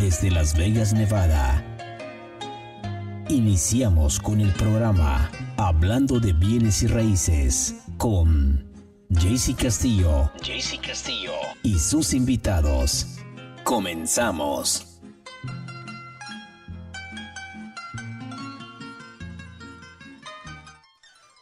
desde Las Vegas, Nevada. Iniciamos con el programa Hablando de bienes y raíces con Castillo y sus invitados. Comenzamos.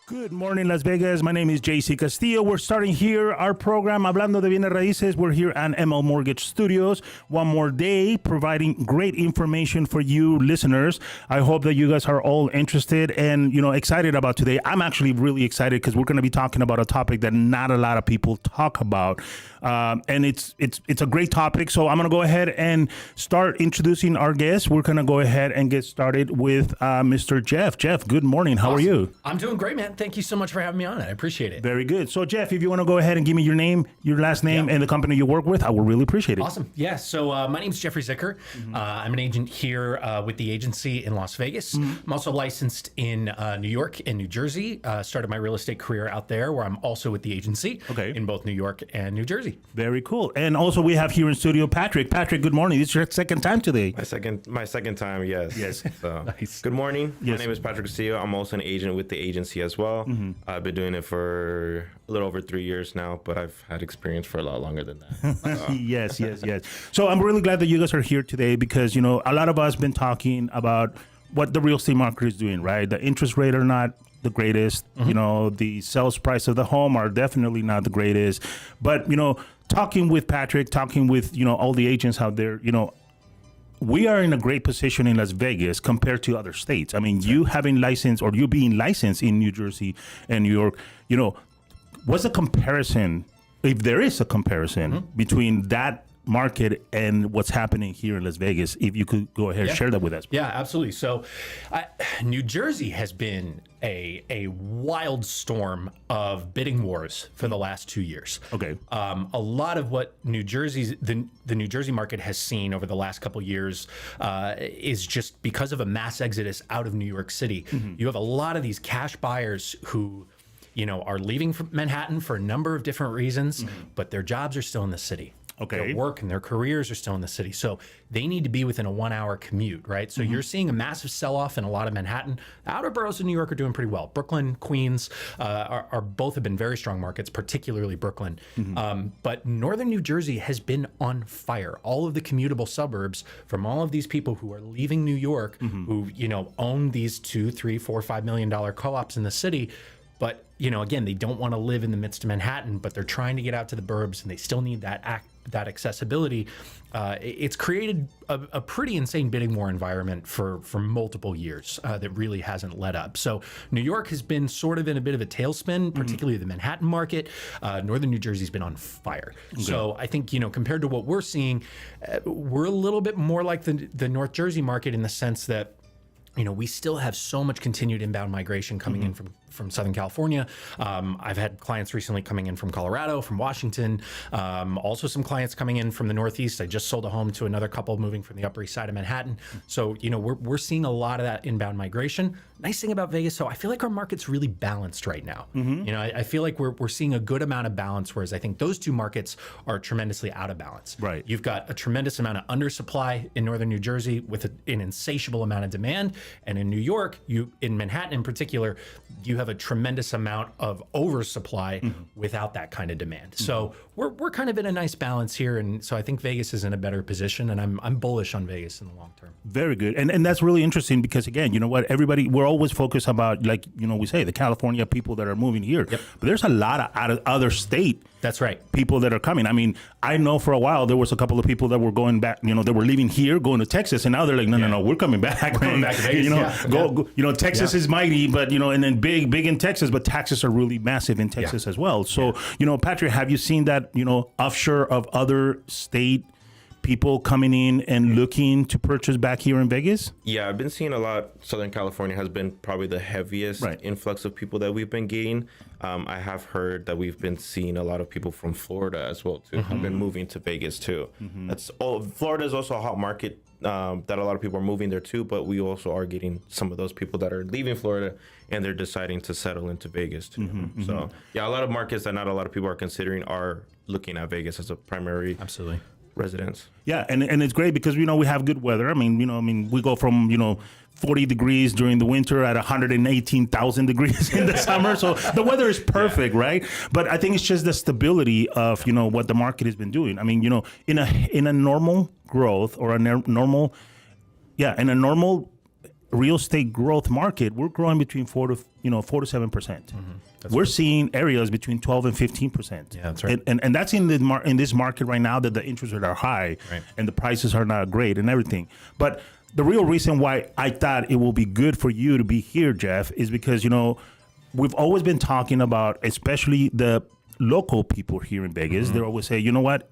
Good morning, Las Vegas. My name is JC Castillo. We're starting here our program, Hablando de Bienes Raíces. We're here at ML Mortgage Studios. One more day, providing great information for you listeners. I hope that you guys are all interested and, excited about today. I'm actually really excited because we're going to be talking about a topic that not a lot of people talk about. And it's a great topic. So I'm going to go ahead and start introducing our guests. We're going to go ahead and get started with Mr. Jeff. Jeff, good morning. How are you? I'm doing great, man. Thank you so much for having me on. I appreciate it. Very good. So, Jeff, if you want to go ahead and give me your name, your last name, and the company you work with, I would really appreciate it. Awesome. Yeah. So my name is Jeffrey Zicker. I'm an agent here with the agency in Las Vegas. I'm also licensed in New York and New Jersey. Started my real estate career out there where I'm also with the agency in both New York and New Jersey. Very cool. And also we have here in studio Patrick. Patrick, good morning. This is your second time today. My second time, yes. Yes. So, Nice. Good morning. Yes. My name is Patrick Castillo. I'm also an agent with the agency as well. I've been doing it for a little over 3 years now, but I've had experience for a lot longer than that. Yes. So I'm really glad that you guys are here today because, a lot of us been talking about what the real estate market is doing, right? The interest rate are not the greatest. The sales price of the home are definitely not the greatest. But, talking with Patrick, talking with, all the agents out there, we are in a great position in Las Vegas compared to other states. I mean, you having license or you being licensed in New Jersey and New York, what's the comparison, if there is a comparison between that market and what's happening here in Las Vegas? If you could go ahead and share that with us. Yeah, absolutely. So New Jersey has been a wild storm of bidding wars for the last 2 years. Okay. A lot of what the New Jersey market has seen over the last couple of years is just because of a mass exodus out of New York City. You have a lot of these cash buyers who are leaving from Manhattan for a number of different reasons, but their jobs are still in the city. Okay. Their work and their careers are still in the city. So they need to be within a 1 hour commute, right? So you're seeing a massive sell-off in a lot of Manhattan. The outer boroughs of New York are doing pretty well. Brooklyn, Queens are both have been very strong markets, particularly Brooklyn. But northern New Jersey has been on fire. All of the commutable suburbs from all of these people who are leaving New York, who, own these $2, $3, $4, $5 million co-ops in the city. But, again, they don't want to live in the midst of Manhattan, but they're trying to get out to the burbs and they still need that accessibility. It's created a pretty insane bidding war environment for multiple years that really hasn't let up. So New York has been sort of in a bit of a tailspin, particularly the Manhattan market. Northern New Jersey's been on fire. Okay. So I think, compared to what we're seeing, we're a little bit more like the North Jersey market in the sense that we still have so much continued inbound migration coming in from Southern California. I've had clients recently coming in from Colorado, from Washington, also some clients coming in from the Northeast. I just sold a home to another couple moving from the Upper East Side of Manhattan. So, we're seeing a lot of that inbound migration. Nice thing about Vegas, so I feel like our market's really balanced right now. I feel like we're seeing a good amount of balance, whereas I think those two markets are tremendously out of balance. Right. You've got a tremendous amount of undersupply in northern New Jersey with an insatiable amount of demand. And in New York, in Manhattan in particular, you have a tremendous amount of oversupply without that kind of demand. So we're kind of in a nice balance here. And so I think Vegas is in a better position, and I'm bullish on Vegas in the long term. Very good. And that's really interesting because, again, we're always focused about, we say, the California people that are moving here. Yep. But there's a lot of out of other state That's right. people that are coming. I mean, I know for a while there was a couple of people that were going back, they were leaving here, going to Texas, and now they're like, no, we're coming back. We're coming back to Vegas. Texas is mighty, but, and then big in Texas, but taxes are really massive in Texas as well. So, Patrick, have you seen that, offshore of other state people coming in and looking to purchase back here in Vegas? Yeah, I've been seeing a lot. Southern California has been probably the heaviest influx of people that we've been getting. I have heard that we've been seeing a lot of people from Florida as well, too. Have been moving to Vegas, too. Florida is also a hot market that a lot of people are moving there, too. But we also are getting some of those people that are leaving Florida and they're deciding to settle into Vegas, too. So, yeah, a lot of markets that not a lot of people are considering are looking at Vegas as a primary residents. Yeah, and it's great because we have good weather. I mean, we go from 40 degrees during the winter at 118,000 degrees in the summer. So the weather is perfect, right? But I think it's just the stability of what the market has been doing. I mean, in a normal growth or in a normal real estate growth market, we're growing between 4 to 7%. We're seeing areas between 12 and 15%. Yeah, that's right. And that's in this market right now that the interest rates are high, right, and the prices are not great and everything. But the real reason why I thought it will be good for you to be here, Jeff, is because we've always been talking about, especially the local people here in Vegas. They always say, you know what,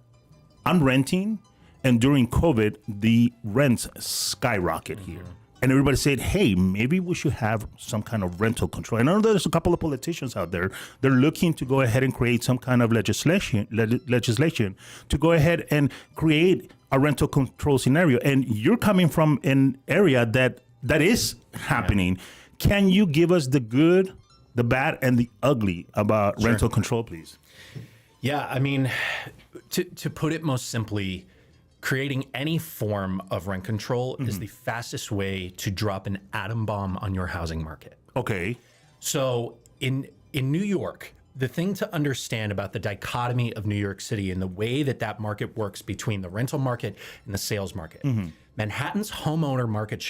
I'm renting, and during COVID, the rents skyrocket here. And everybody said, hey, maybe we should have some kind of rental control. And I know there's a couple of politicians out there. They're looking to go ahead and create some kind of legislation to go ahead and create a rental control scenario. And you're coming from an area that is happening. Yeah. Can you give us the good, the bad, and the ugly about rental control, please? Yeah, I mean, to put it most simply, creating any form of rent control is the fastest way to drop an atom bomb on your housing market. Okay. So in New York, the thing to understand about the dichotomy of New York City and the way that market works between the rental market and the sales market, Manhattan's homeowner market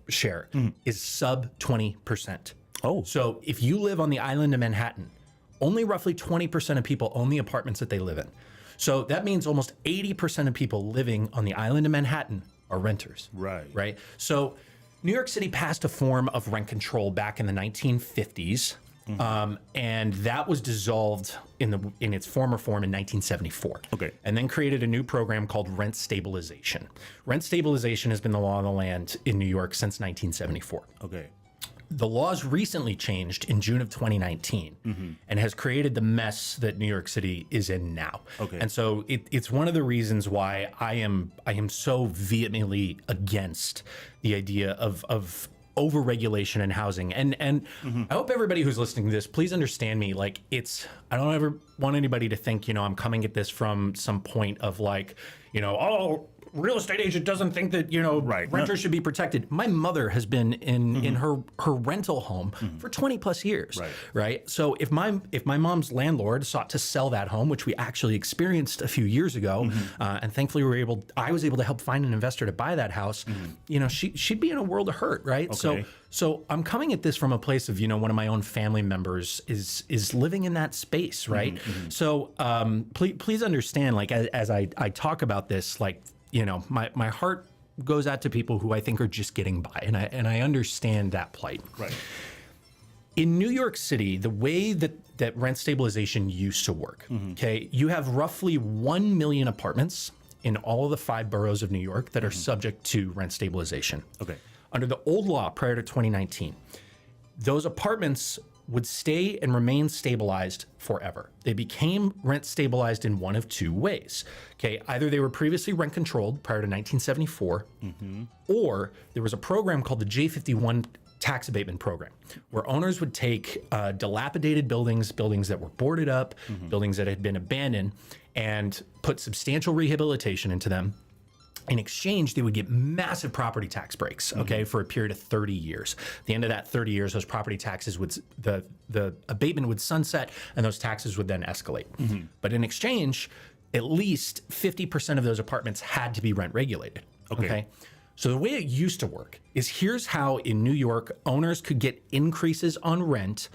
share is sub 20%. Oh. So if you live on the island of Manhattan, only roughly 20% of people own the apartments that they live in. So that means almost 80% of people living on the island of Manhattan are renters. Right. Right. So New York City passed a form of rent control back in the 1950s. And that was dissolved in its former form in 1974. Okay. And then created a new program called rent stabilization. Rent stabilization has been the law of the land in New York since 1974. Okay. The laws recently changed in June of 2019 and has created the mess that New York City is in now. Okay. And so it's one of the reasons why I am so vehemently against the idea of overregulation in housing. And I hope everybody who's listening to this, please understand me. Like, I don't ever want anybody to think, I'm coming at this from some point of real estate agent doesn't think that, renters should be protected. My mother has been in her rental home for 20 plus years. Right. So if my mom's landlord sought to sell that home, which we actually experienced a few years ago, and thankfully I was able to help find an investor to buy that house, she'd be in a world of hurt. Right. Okay. So I'm coming at this from a place of, one of my own family members is living in that space. Right. So please understand, like, as I talk about this, like, my heart goes out to people who I think are just getting by, and I understand that plight. Right. In New York City, the way that rent stabilization used to work, okay, you have roughly 1 million apartments in all of the 5 boroughs of New York that are subject to rent stabilization. Okay. Under the old law prior to 2019, those apartments would stay and remain stabilized forever. They became rent stabilized in one of 2 ways. Okay, either they were previously rent controlled prior to 1974, or there was a program called the J51 tax abatement program, where owners would take dilapidated buildings that were boarded up, buildings that had been abandoned, and put substantial rehabilitation into them. In exchange, they would get massive property tax breaks, okay, for a period of 30 years. At the end of that 30 years, those property taxes the abatement would sunset, and those taxes would then escalate. But in exchange, at least 50% of those apartments had to be rent regulated, okay? So the way it used to work is, here's how in New York, owners could get increases on rent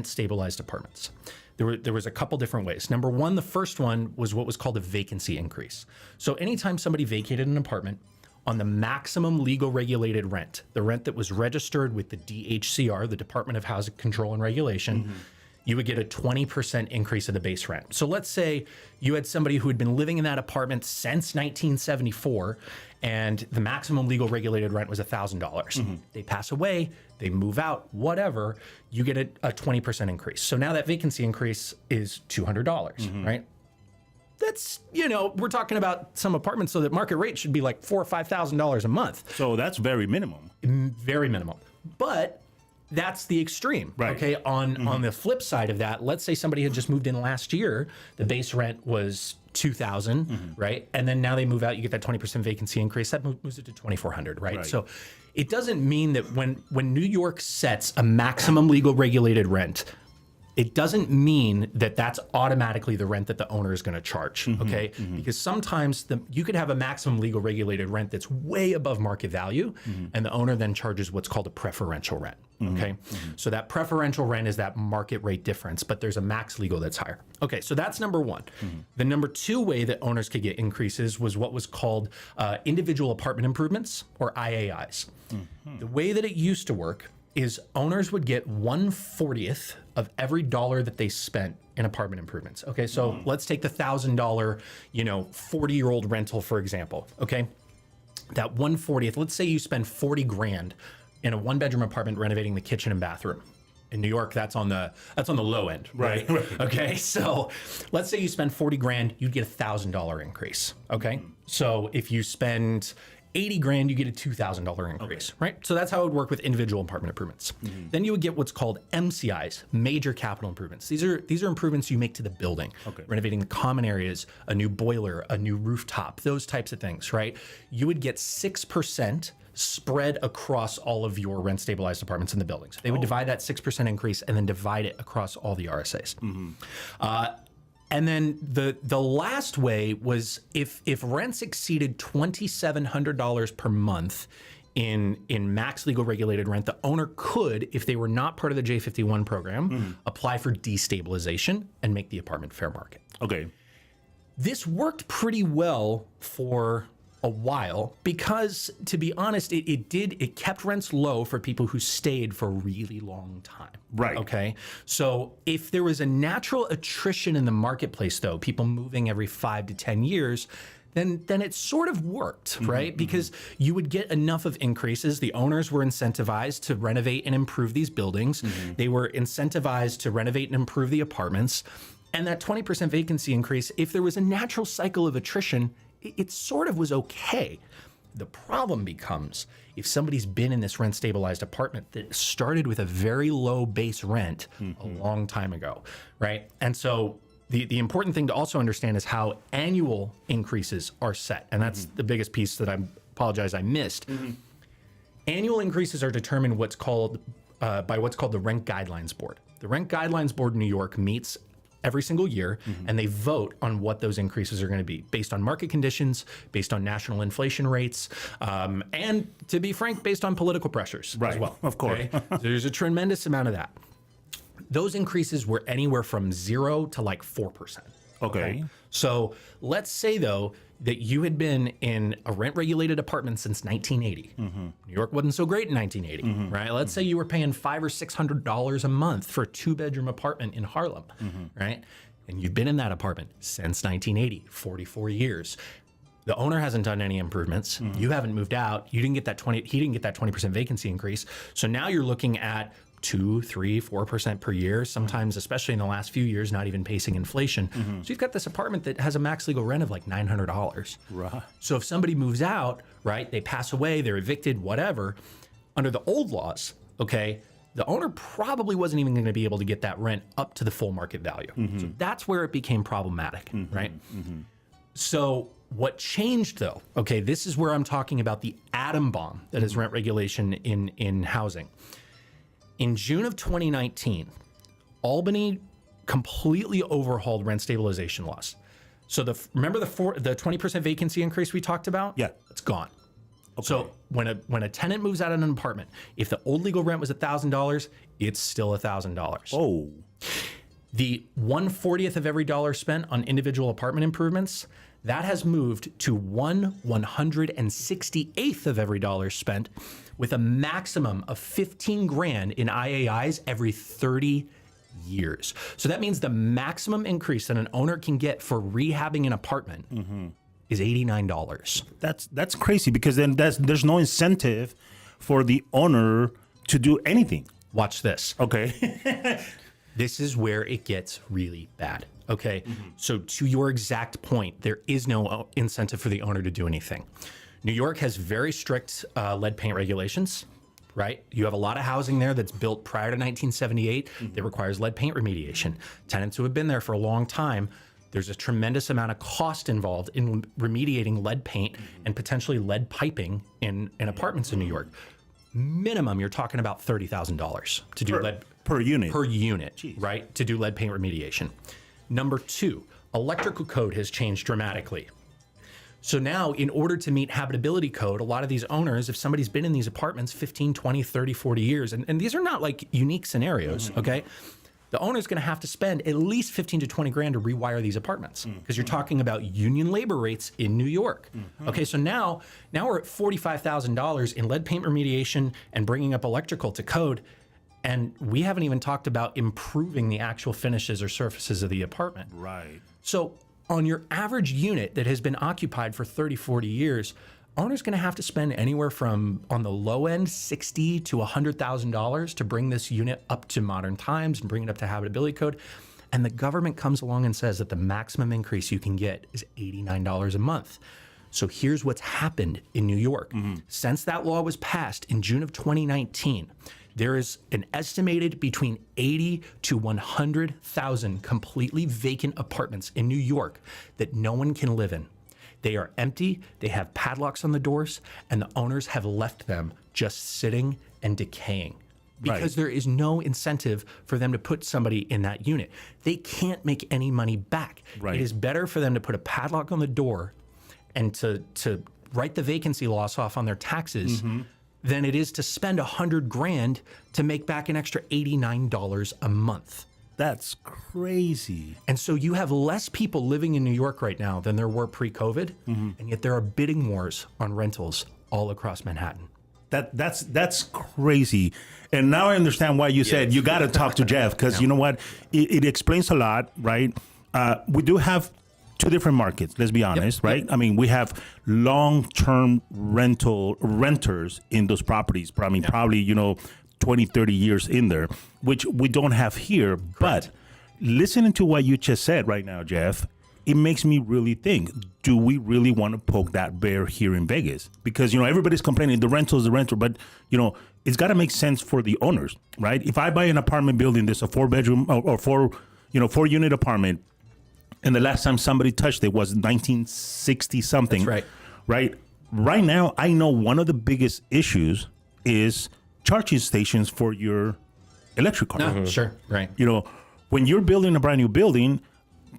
stabilized apartments. There was a couple different ways. Number one, the first one was what was called a vacancy increase. So anytime somebody vacated an apartment, on the maximum legal regulated rent, the rent that was registered with the DHCR, the Department of Housing Control and Regulation, you would get a 20% increase of the base rent. So let's say you had somebody who had been living in that apartment since 1974, and the maximum legal regulated rent was $1,000. They pass away, they move out, whatever, you get a 20% increase. So now that vacancy increase is $200, right? That's, we're talking about some apartments, so that market rate should be like $4,000 or $5,000 a month. So that's very minimum. Very minimum. But that's the extreme. Right. Okay. On the flip side of that, let's say somebody had just moved in last year, the base rent was $2,000, right? And then now they move out, you get that 20% vacancy increase, that moves it to $2,400, right? So it doesn't mean that when New York sets a maximum legal regulated rent, it doesn't mean that that's automatically the rent that the owner is going to charge, okay? Because sometimes you could have a maximum legal regulated rent that's way above market value, and the owner then charges what's called a preferential rent, okay? So that preferential rent is that market rate difference, but there's a max legal that's higher. Okay, so that's number one. The number two way that owners could get increases was what was called individual apartment improvements, or IAIs. The way that it used to work is owners would get 1/40th of every dollar that they spent in apartment improvements. Okay, so let's take the $1,000, 40-year-old rental, for example. Okay, that 1/40th, let's say you spend 40 grand in a one-bedroom apartment renovating the kitchen and bathroom. In New York, that's on the low end, right? Okay, so let's say you spend 40 grand, you'd get a $1,000 increase. Okay, so if you spend 80 grand, you get a $2,000 increase, right? So that's how it would work with individual apartment improvements. Then you would get what's called MCIs, major capital improvements. These are improvements you make to the building, renovating the common areas, a new boiler, a new rooftop, those types of things, right? You would get 6% spread across all of your rent stabilized apartments in the buildings. They would divide that 6% increase and then divide it across all the RSAs. And then the last way was if rents exceeded $2,700 per month in max legal regulated rent, the owner could, if they were not part of the J51 program, apply for destabilization and make the apartment fair market. Okay. This worked pretty well for a while because, to be honest, it kept rents low for people who stayed for a really long time. Right. Okay. So if there was a natural attrition in the marketplace, though, people moving every 5 to 10 years, then it sort of worked, right? Because you would get enough of increases. The owners were incentivized to renovate and improve these buildings. They were incentivized to renovate and improve the apartments. And that 20% vacancy increase, if there was a natural cycle of attrition, it sort of was okay. The problem becomes if somebody's been in this rent stabilized apartment that started with a very low base rent a long time ago, right? And so the important thing to also understand is how annual increases are set. And that's the biggest piece that I apologize I missed. Annual increases are determined by what's called the Rent Guidelines Board. The Rent Guidelines Board in New York meets every single year, and they vote on what those increases are going to be based on market conditions, based on national inflation rates, and to be frank, based on political pressures as well. Of course. Okay? So there's a tremendous amount of that. Those increases were anywhere from 0 to like 4%. Okay. So let's say, though, that you had been in a rent-regulated apartment since 1980. New York wasn't so great in 1980, right? Let's say you were paying $500 or $600 a month for a two-bedroom apartment in Harlem, right? And you've been in that apartment since 1980, 44 years. The owner hasn't done any improvements. You haven't moved out. He didn't get that 20% vacancy increase. So now you're looking at 2, 3, 4% per year, sometimes, especially in the last few years, not even pacing inflation. So you've got this apartment that has a max legal rent of like $900. Right. So if somebody moves out, right, they pass away, they're evicted, whatever, under the old laws, okay, the owner probably wasn't even going to be able to get that rent up to the full market value. So that's where it became problematic, right? So what changed, though, okay, this is where I'm talking about the atom bomb that is rent regulation in housing. In June of 2019, Albany completely overhauled rent stabilization laws. So remember the 20% vacancy increase we talked about? Yeah. It's gone. Okay. So when a tenant moves out of an apartment, if the old legal rent was $1,000, it's still $1,000. Oh. The 1/40th of every dollar spent on individual apartment improvements, that has moved to 1/168th of every dollar spent, with a maximum of 15 grand in IAIs every 30 years. So that means the maximum increase that an owner can get for rehabbing an apartment is $89. That's crazy, because then there's no incentive for the owner to do anything. Watch this. Okay. This is where it gets really bad. Okay. So to your exact point, there is no incentive for the owner to do anything. New York has very strict lead paint regulations. right? You have a lot of housing there that's built prior to 1978 that requires lead paint remediation. Tenants who have been there for a long time, there's a tremendous amount of cost involved in remediating lead paint and potentially lead piping in apartments in New York. Minimum, you're talking about $30,000 to do lead per unit. Per unit, right? To do lead paint remediation. Number two, electrical code has changed dramatically. So now, in order to meet habitability code, a lot of these owners, if somebody's been in these apartments 15, 20, 30, 40 years, and these are not like unique scenarios, okay? The owner's gonna have to spend at least 15 to 20 grand to rewire these apartments because you're talking about union labor rates in New York. Okay, so now we're at $45,000 in lead paint remediation and bringing up electrical to code, and we haven't even talked about improving the actual finishes or surfaces of the apartment. Right. So on your average unit that has been occupied for 30, 40 years, owner's going to have to spend anywhere from, on the low end, $60,000 to $100,000 to bring this unit up to modern times and bring it up to habitability code. And the government comes along and says that the maximum increase you can get is $89 a month. So here's what's happened in New York. Since that law was passed in June of 2019, there is an estimated between 80 to 100,000 completely vacant apartments in New York that no one can live in. They are empty, they have padlocks on the doors, and the owners have left them just sitting and decaying because there is no incentive for them to put somebody in that unit. They can't make any money back. It is better for them to put a padlock on the door and to write the vacancy loss off on their taxes than it is to spend $100 grand to make back an extra $89 a month. That's crazy. And so you have less people living in New York right now than there were pre-COVID, and yet there are bidding wars on rentals all across Manhattan. That's crazy. And now I understand why you said you got to talk to Jeff, because you know what? It explains a lot, right? We do have two different markets, let's be honest, right? I mean, we have long-term renters in those properties. I mean, probably, 20, 30 years in there, which we don't have here. Correct. But listening to what you just said right now, Jeff, it makes me really think, do we really want to poke that bear here in Vegas? Because, everybody's complaining, the rental is the rental, but, it's got to make sense for the owners, right? If I buy an apartment building, there's a 4-bedroom or 4-unit apartment, and the last time somebody touched it was 1960 something. That's right. Right now, I know one of the biggest issues is charging stations for your electric car. Sure, right. When you're building a brand new building,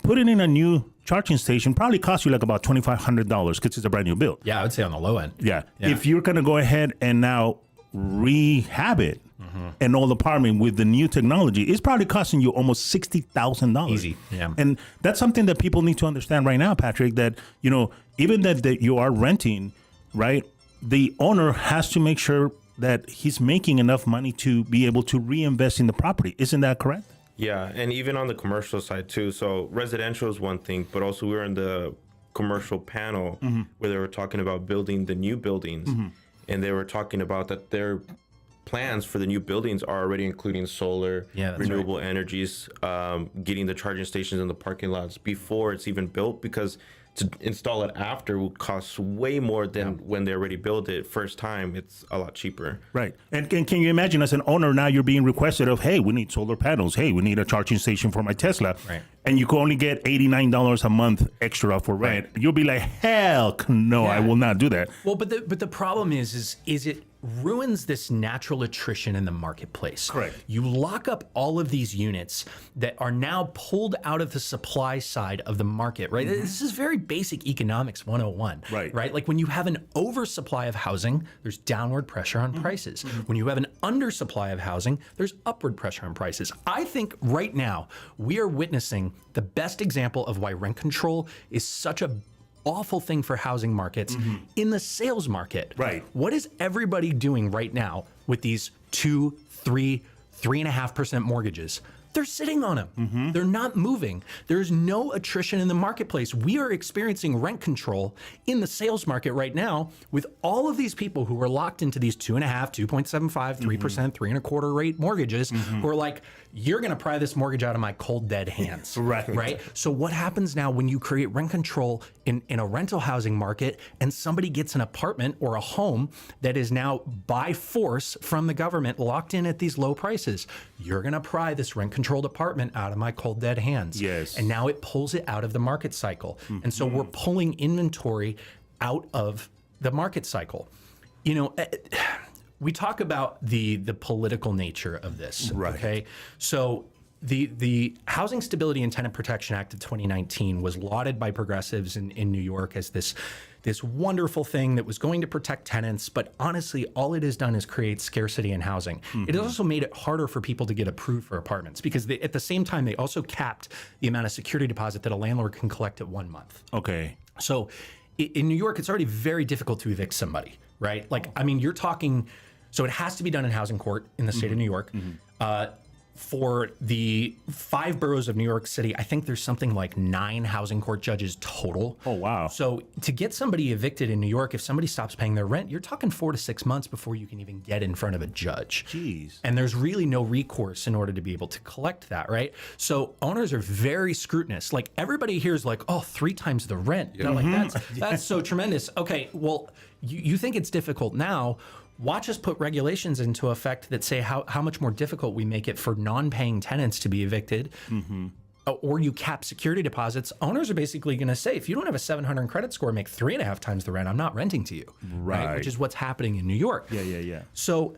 putting in a new charging station probably costs you like about $2,500 because it's a brand new build. Yeah, I would say on the low end. Yeah. If you're going to go ahead and now rehab an old apartment with the new technology, it's probably costing you almost $60,000. Easy, yeah. And that's something that people need to understand right now, Patrick, that, even that you are renting, right, the owner has to make sure that he's making enough money to be able to reinvest in the property. Isn't that correct? Yeah, and even on the commercial side too. So residential is one thing, but also we were in the commercial panel where they were talking about building the new buildings, and they were talking about that their plans for the new buildings are already including solar, renewable energies, getting the charging stations in the parking lots before it's even built, because to install it after will cost way more than when they already built it first time. It's a lot cheaper. Right. And can you imagine, as an owner, now you're being requested of, hey, we need solar panels. Hey, we need a charging station for my Tesla. Right. And you can only get $89 a month extra for rent. Right. You'll be like, hell no, I will not do that. Well, but the problem is it ruins this natural attrition in the marketplace. Correct. You lock up all of these units that are now pulled out of the supply side of the market, right? This is very basic economics 101, right? Like when you have an oversupply of housing, there's downward pressure on prices. When you have an undersupply of housing, there's upward pressure on prices. I think right now we are witnessing the best example of why rent control is such a awful thing for housing markets in the sales market. Right. What is everybody doing right now with these 2, 3, 3.5% mortgages? They're sitting on them. They're not moving. There's no attrition in the marketplace. We are experiencing rent control in the sales market right now with all of these people who are locked into these 2.5%, 2.75%, 3%, 3.25% rate mortgages who are like, you're going to pry this mortgage out of my cold, dead hands. Right. So what happens now when you create rent control in a rental housing market and somebody gets an apartment or a home that is now by force from the government locked in at these low prices? You're going to pry this rent controlled apartment out of my cold, dead hands. Yes. And now it pulls it out of the market cycle. And so we're pulling inventory out of the market cycle. You know, we talk about the political nature of this, okay? So the Housing Stability and Tenant Protection Act of 2019 was lauded by progressives in New York as this wonderful thing that was going to protect tenants, but honestly, all it has done is create scarcity in housing. It has also made it harder for people to get approved for apartments because at the same time, they also capped the amount of security deposit that a landlord can collect at 1 month. Okay. So in New York, it's already very difficult to evict somebody, right? Like, I mean, you're talking, so it has to be done in housing court in the state of New York. For the 5 boroughs of New York City, I think there's something like 9 housing court judges total. Oh, wow. So to get somebody evicted in New York, if somebody stops paying their rent, you're talking 4 to 6 months before you can even get in front of a judge. Jeez. And there's really no recourse in order to be able to collect that, right? So owners are very scrutinous. Like everybody here is like, oh, 3 times the rent. Yeah. Like that's so tremendous. Okay, well, you think it's difficult now. Watch us put regulations into effect that say how much more difficult we make it for non-paying tenants to be evicted, or you cap security deposits. Owners are basically going to say, if you don't have a 700 credit score, make 3.5 times the rent, I'm not renting to you, right? Which is what's happening in New York. Yeah. So,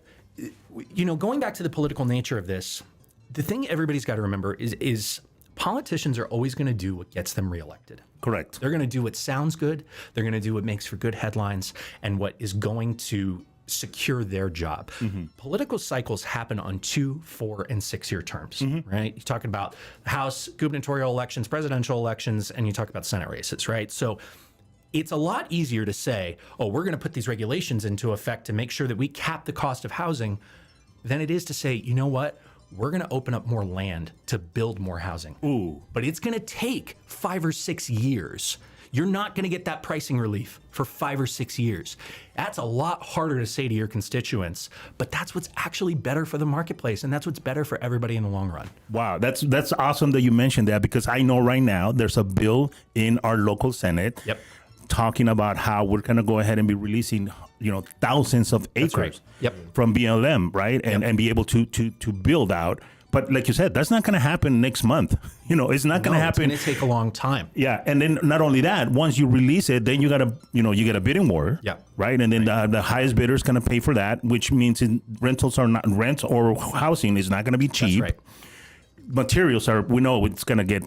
you know, going back to the political nature of this, the thing everybody's got to remember is politicians are always going to do what gets them reelected. Correct. They're going to do what sounds good. They're going to do what makes for good headlines and what is going to secure their job. Political cycles happen on 2, 4, and 6-year terms, right? You're talking about House, gubernatorial elections, presidential elections, and you talk about Senate races, right? So it's a lot easier to say, oh, we're going to put these regulations into effect to make sure that we cap the cost of housing than it is to say, you know what? We're going to open up more land to build more housing. Ooh. But it's going to take 5 or 6 years. You're not going to get that pricing relief for 5 or 6 years. That's a lot harder to say to your constituents, but that's what's actually better for the marketplace, and that's what's better for everybody in the long run. Wow, that's awesome that you mentioned that, because I know right now there's a bill in our local Senate talking about how we're going to go ahead and be releasing, you know, thousands of acres from BLM, right? And be able to build out. But like you said, that's not going to happen next month. You know, it's not going to happen. It's going to take a long time. Yeah, and then not only that, once you release it, then you got to, you know, you get a bidding war. Yeah. Right, and then the highest bidder is going to pay for that, which means rentals are not rent or housing is not going to be cheap. That's right. Materials are, we know it's going to get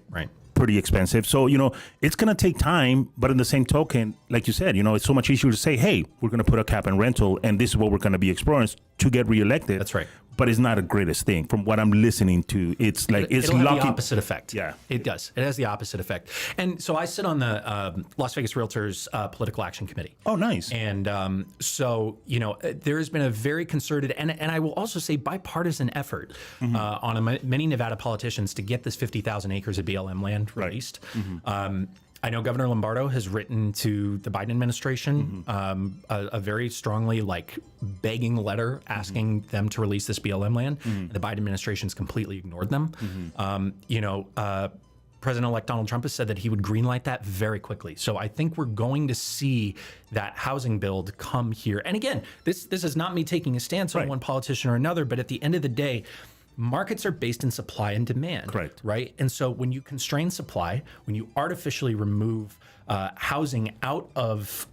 pretty expensive. So, you know, it's going to take time, but in the same token, like you said, you know, it's so much easier to say, hey, we're going to put a cap on rental and this is what we're going to be exploring to get reelected. That's right. But it's not the greatest thing from what I'm listening to. It's like, it's It'll have lucky. the opposite effect. Yeah. It does. It has the opposite effect. And so I sit on the Las Vegas Realtors Political Action Committee. Oh, nice. And so, you know, there has been a very concerted and I will also say bipartisan effort on many Nevada politicians to get this 50,000 acres of BLM land released. I know Governor Lombardo has written to the Biden administration a very strongly begging letter asking them to release this BLM land. The Biden administration's completely ignored them. You know, President-elect Donald Trump has said that he would greenlight that very quickly. So I think we're going to see that housing build come here. And again, this is not me taking a stance on one politician or another, but at the end of the day, markets are based in supply and demand. Correct. Right? And so when you constrain supply, when you artificially remove housing out of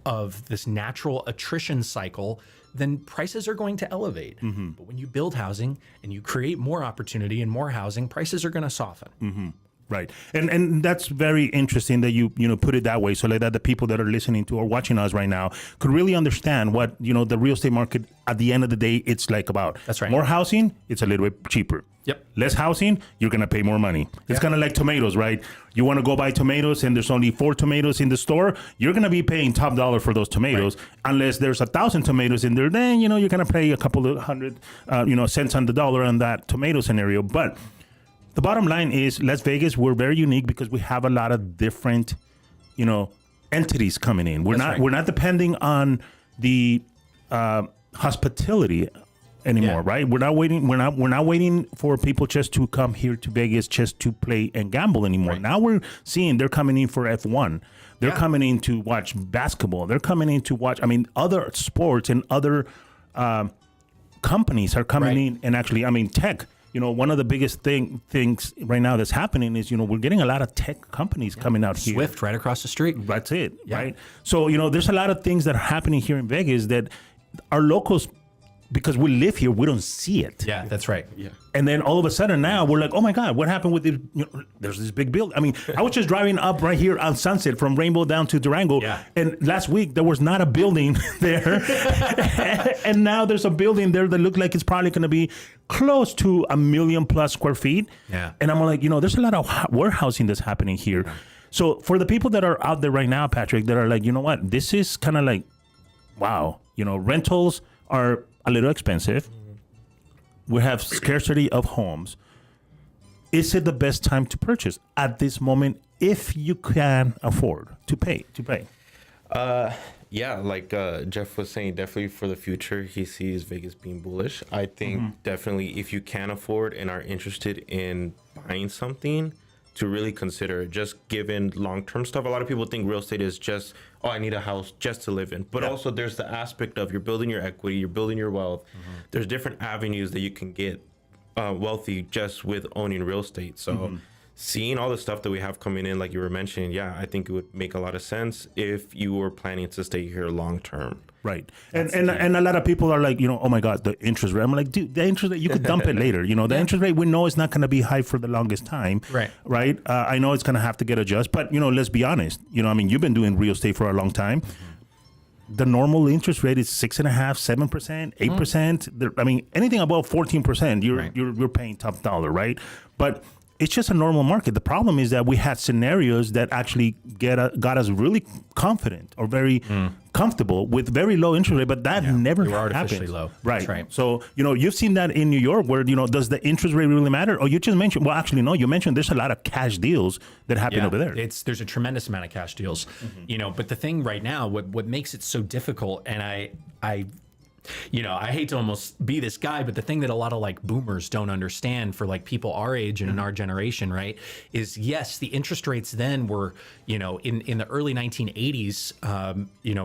this natural attrition cycle, then prices are going to elevate. But when you build housing and you create more opportunity and more housing, prices are going to soften. Right. And that's very interesting that you put it that way, so that the people that are listening to or watching us right now could really understand what, you know, the real estate market at the end of the day, it's like about. That's right. More housing, it's a little bit cheaper. Yep. Less housing, you're going to pay more money. It's kind of like tomatoes, right? You want to go buy tomatoes and there's only 4 tomatoes in the store, you're going to be paying top dollar for those tomatoes. Unless there's 1,000 tomatoes in there, then, you know, you're going to pay a couple of hundred, cents on the dollar on that tomato scenario. But the bottom line is Las Vegas, we're very unique because we have a lot of different, you know, entities coming in. We're not depending on the hospitality anymore, right? We're not waiting. We're not waiting for people just to come here to Vegas just to play and gamble anymore. Right. Now we're seeing they're coming in for F1. They're coming in to watch basketball. They're coming in to watch, other sports and other companies are coming in. And actually, tech, one of the biggest things right now that's happening is, we're getting a lot of tech companies coming out here. Swift right across the street. That's it, right? So, there's a lot of things that are happening here in Vegas that our locals, because we live here, we don't see it. Yeah, that's right. Yeah. And then all of a sudden now we're like, oh my God, what happened with the, there's this big building. I was just driving up right here on Sunset from Rainbow down to Durango. Yeah. And last week there was not a building there. And now there's a building there that looked like it's probably going to be close to 1 million plus square feet. Yeah. And I'm like, there's a lot of warehousing that's happening here. Yeah. So for the people that are out there right now, Patrick, that are like, you know what, this is kind of like, wow, rentals are a little expensive. We have scarcity of homes. Is it the best time to purchase at this moment if you can afford to pay? Yeah, like Jeff was saying, definitely for the future, he sees Vegas being bullish. I think definitely if you can afford and are interested in buying something, to really consider, just given long-term stuff. A lot of people think real estate is just, I need a house just to live in. But also there's the aspect of you're building your equity, you're building your wealth. There's different avenues that you can get wealthy just with owning real estate. So seeing all the stuff that we have coming in, like you were mentioning, I think it would make a lot of sense if you were planning to stay here long-term. Right. And a lot of people are like, oh my God, the interest rate. I'm like, dude, the interest rate, you could dump it later. The interest rate, we know it's not going to be high for the longest time. Right. Right. I know it's going to have to get adjusted, but let's be honest. You've been doing real estate for a long time. The normal interest rate is 6.5%, 7%, 8%. Anything above 14%, you're paying top dollar, right? But it's just a normal market. The problem is that we had scenarios that actually got us really confident or very comfortable with very low interest rate, but that never artificially happens. Low. Right. That's right. So, you've seen that in New York where, does the interest rate really matter? Or you just mentioned, well, actually, no, you mentioned there's a lot of cash deals that happen over there. There's a tremendous amount of cash deals, but the thing right now, what makes it so difficult, and I hate to almost be this guy, but the thing that a lot of like boomers don't understand for like people our age and in our generation, right, is yes, the interest rates then were, in the early 1980s,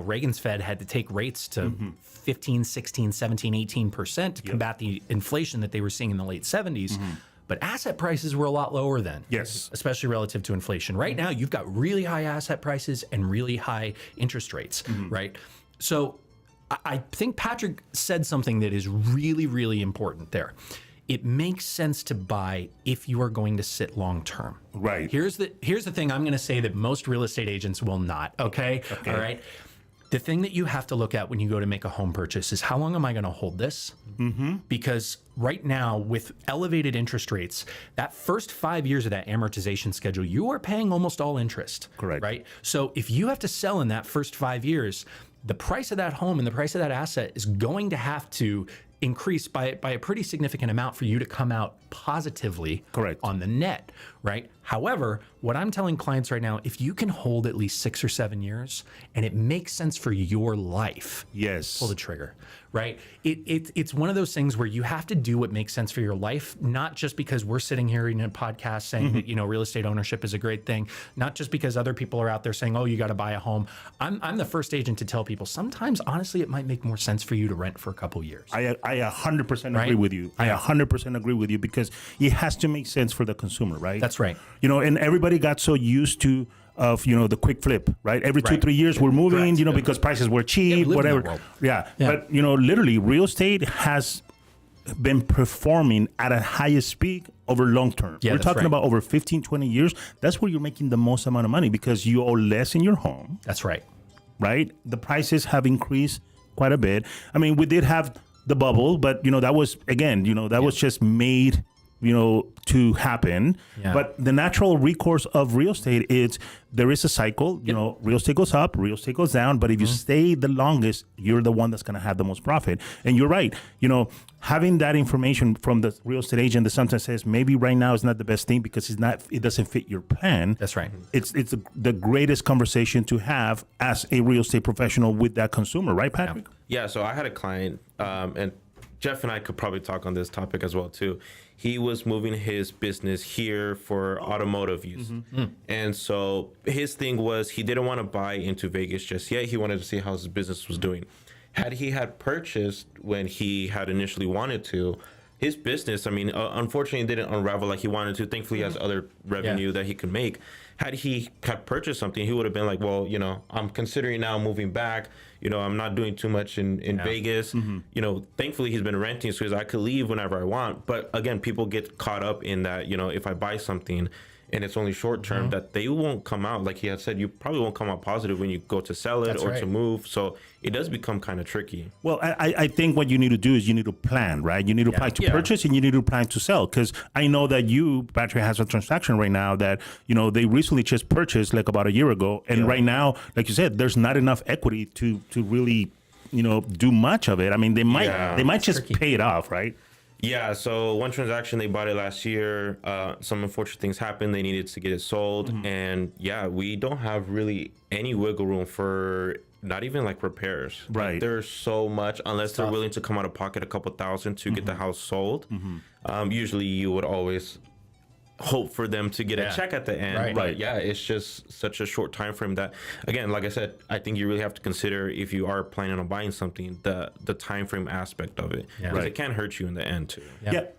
Reagan's Fed had to take rates to 15, 16, 17, 18% to combat the inflation that they were seeing in the late 70s. But asset prices were a lot lower then. Yes. Especially relative to inflation. Right now, you've got really high asset prices and really high interest rates, right? So I think Patrick said something that is really, really important there. It makes sense to buy if you are going to sit long term. Right. Here's the thing I'm going to say that most real estate agents will not. Okay. All right. The thing that you have to look at when you go to make a home purchase is how long am I going to hold this? Because right now, with elevated interest rates, that first 5 years of that amortization schedule, you are paying almost all interest. Correct. Right. So if you have to sell in that first 5 years, the price of that home and the price of that asset is going to have to increase by a pretty significant amount for you to come out positively on the net, right? However, what I'm telling clients right now, if you can hold at least 6 or 7 years and it makes sense for your life, pull the trigger, right? It's one of those things where you have to do what makes sense for your life, not just because we're sitting here in a podcast saying that, real estate ownership is a great thing, not just because other people are out there saying, oh, you got to buy a home. I'm the first agent to tell people sometimes, honestly, it might make more sense for you to rent for a couple years. I 100% agree with you. I 100% agree with you because it has to make sense for the consumer, right? That's right. And everybody got so used to the quick flip, right? Every 2-3 years we're moving, because prices were cheap, whatever. But literally real estate has been performing at a highest speed over long term. We're talking about over 15-20 years. That's where you're making the most amount of money because you owe less in your home. That's right. Right? The prices have increased quite a bit. We did have the bubble, but that was was just made to happen. But the natural recourse of real estate is there is a cycle. Real estate goes up, real estate goes down. But if you stay the longest, you're the one that's going to have the most profit. And you're right. Having that information from the real estate agent that sometimes says maybe right now is not the best thing because it doesn't fit your plan. That's right. It's the greatest conversation to have as a real estate professional with that consumer, right, Patrick? Yeah. So I had a client and Jeff and I could probably talk on this topic as well too. He was moving his business here for automotive use. And so his thing was he didn't want to buy into Vegas just yet. He wanted to see how his business was doing. Had he had purchased when he had initially wanted to, his business, I mean, unfortunately didn't unravel like he wanted to. Thankfully, he has other revenue that he could make. Had he had purchased something, he would have been like, well, you know, I'm considering now moving back. You know, I'm not doing too much in Vegas. You know, thankfully he's been renting so I could leave whenever I want. But again, people get caught up in that, you know, if I buy something and it's only short term, that they won't come out. Like he had said, you probably won't come out positive when you go to sell it to move. So it does become kind of tricky. Well, I think what you need to do is you need to plan, right? You need to plan to purchase and you need to plan to sell. Because I know that Battery has a transaction right now that, you know, they recently just purchased like about a year ago. And right now, like you said, there's not enough equity to really, you know, do much of it. I mean, they might just pay it off, right? Yeah, so one transaction, they bought it last year. Some unfortunate things happened. They needed to get it sold. And yeah, we don't have really any wiggle room for not even like repairs. Right. Like, there's so much, unless they're willing to come out of pocket a couple thousand to get the house sold. Usually you would always hope for them to get a check at the end. But yeah, it's just such a short time frame that, again, like I said, I think you really have to consider, if you are planning on buying something, the time frame aspect of it, because it can hurt you in the end too.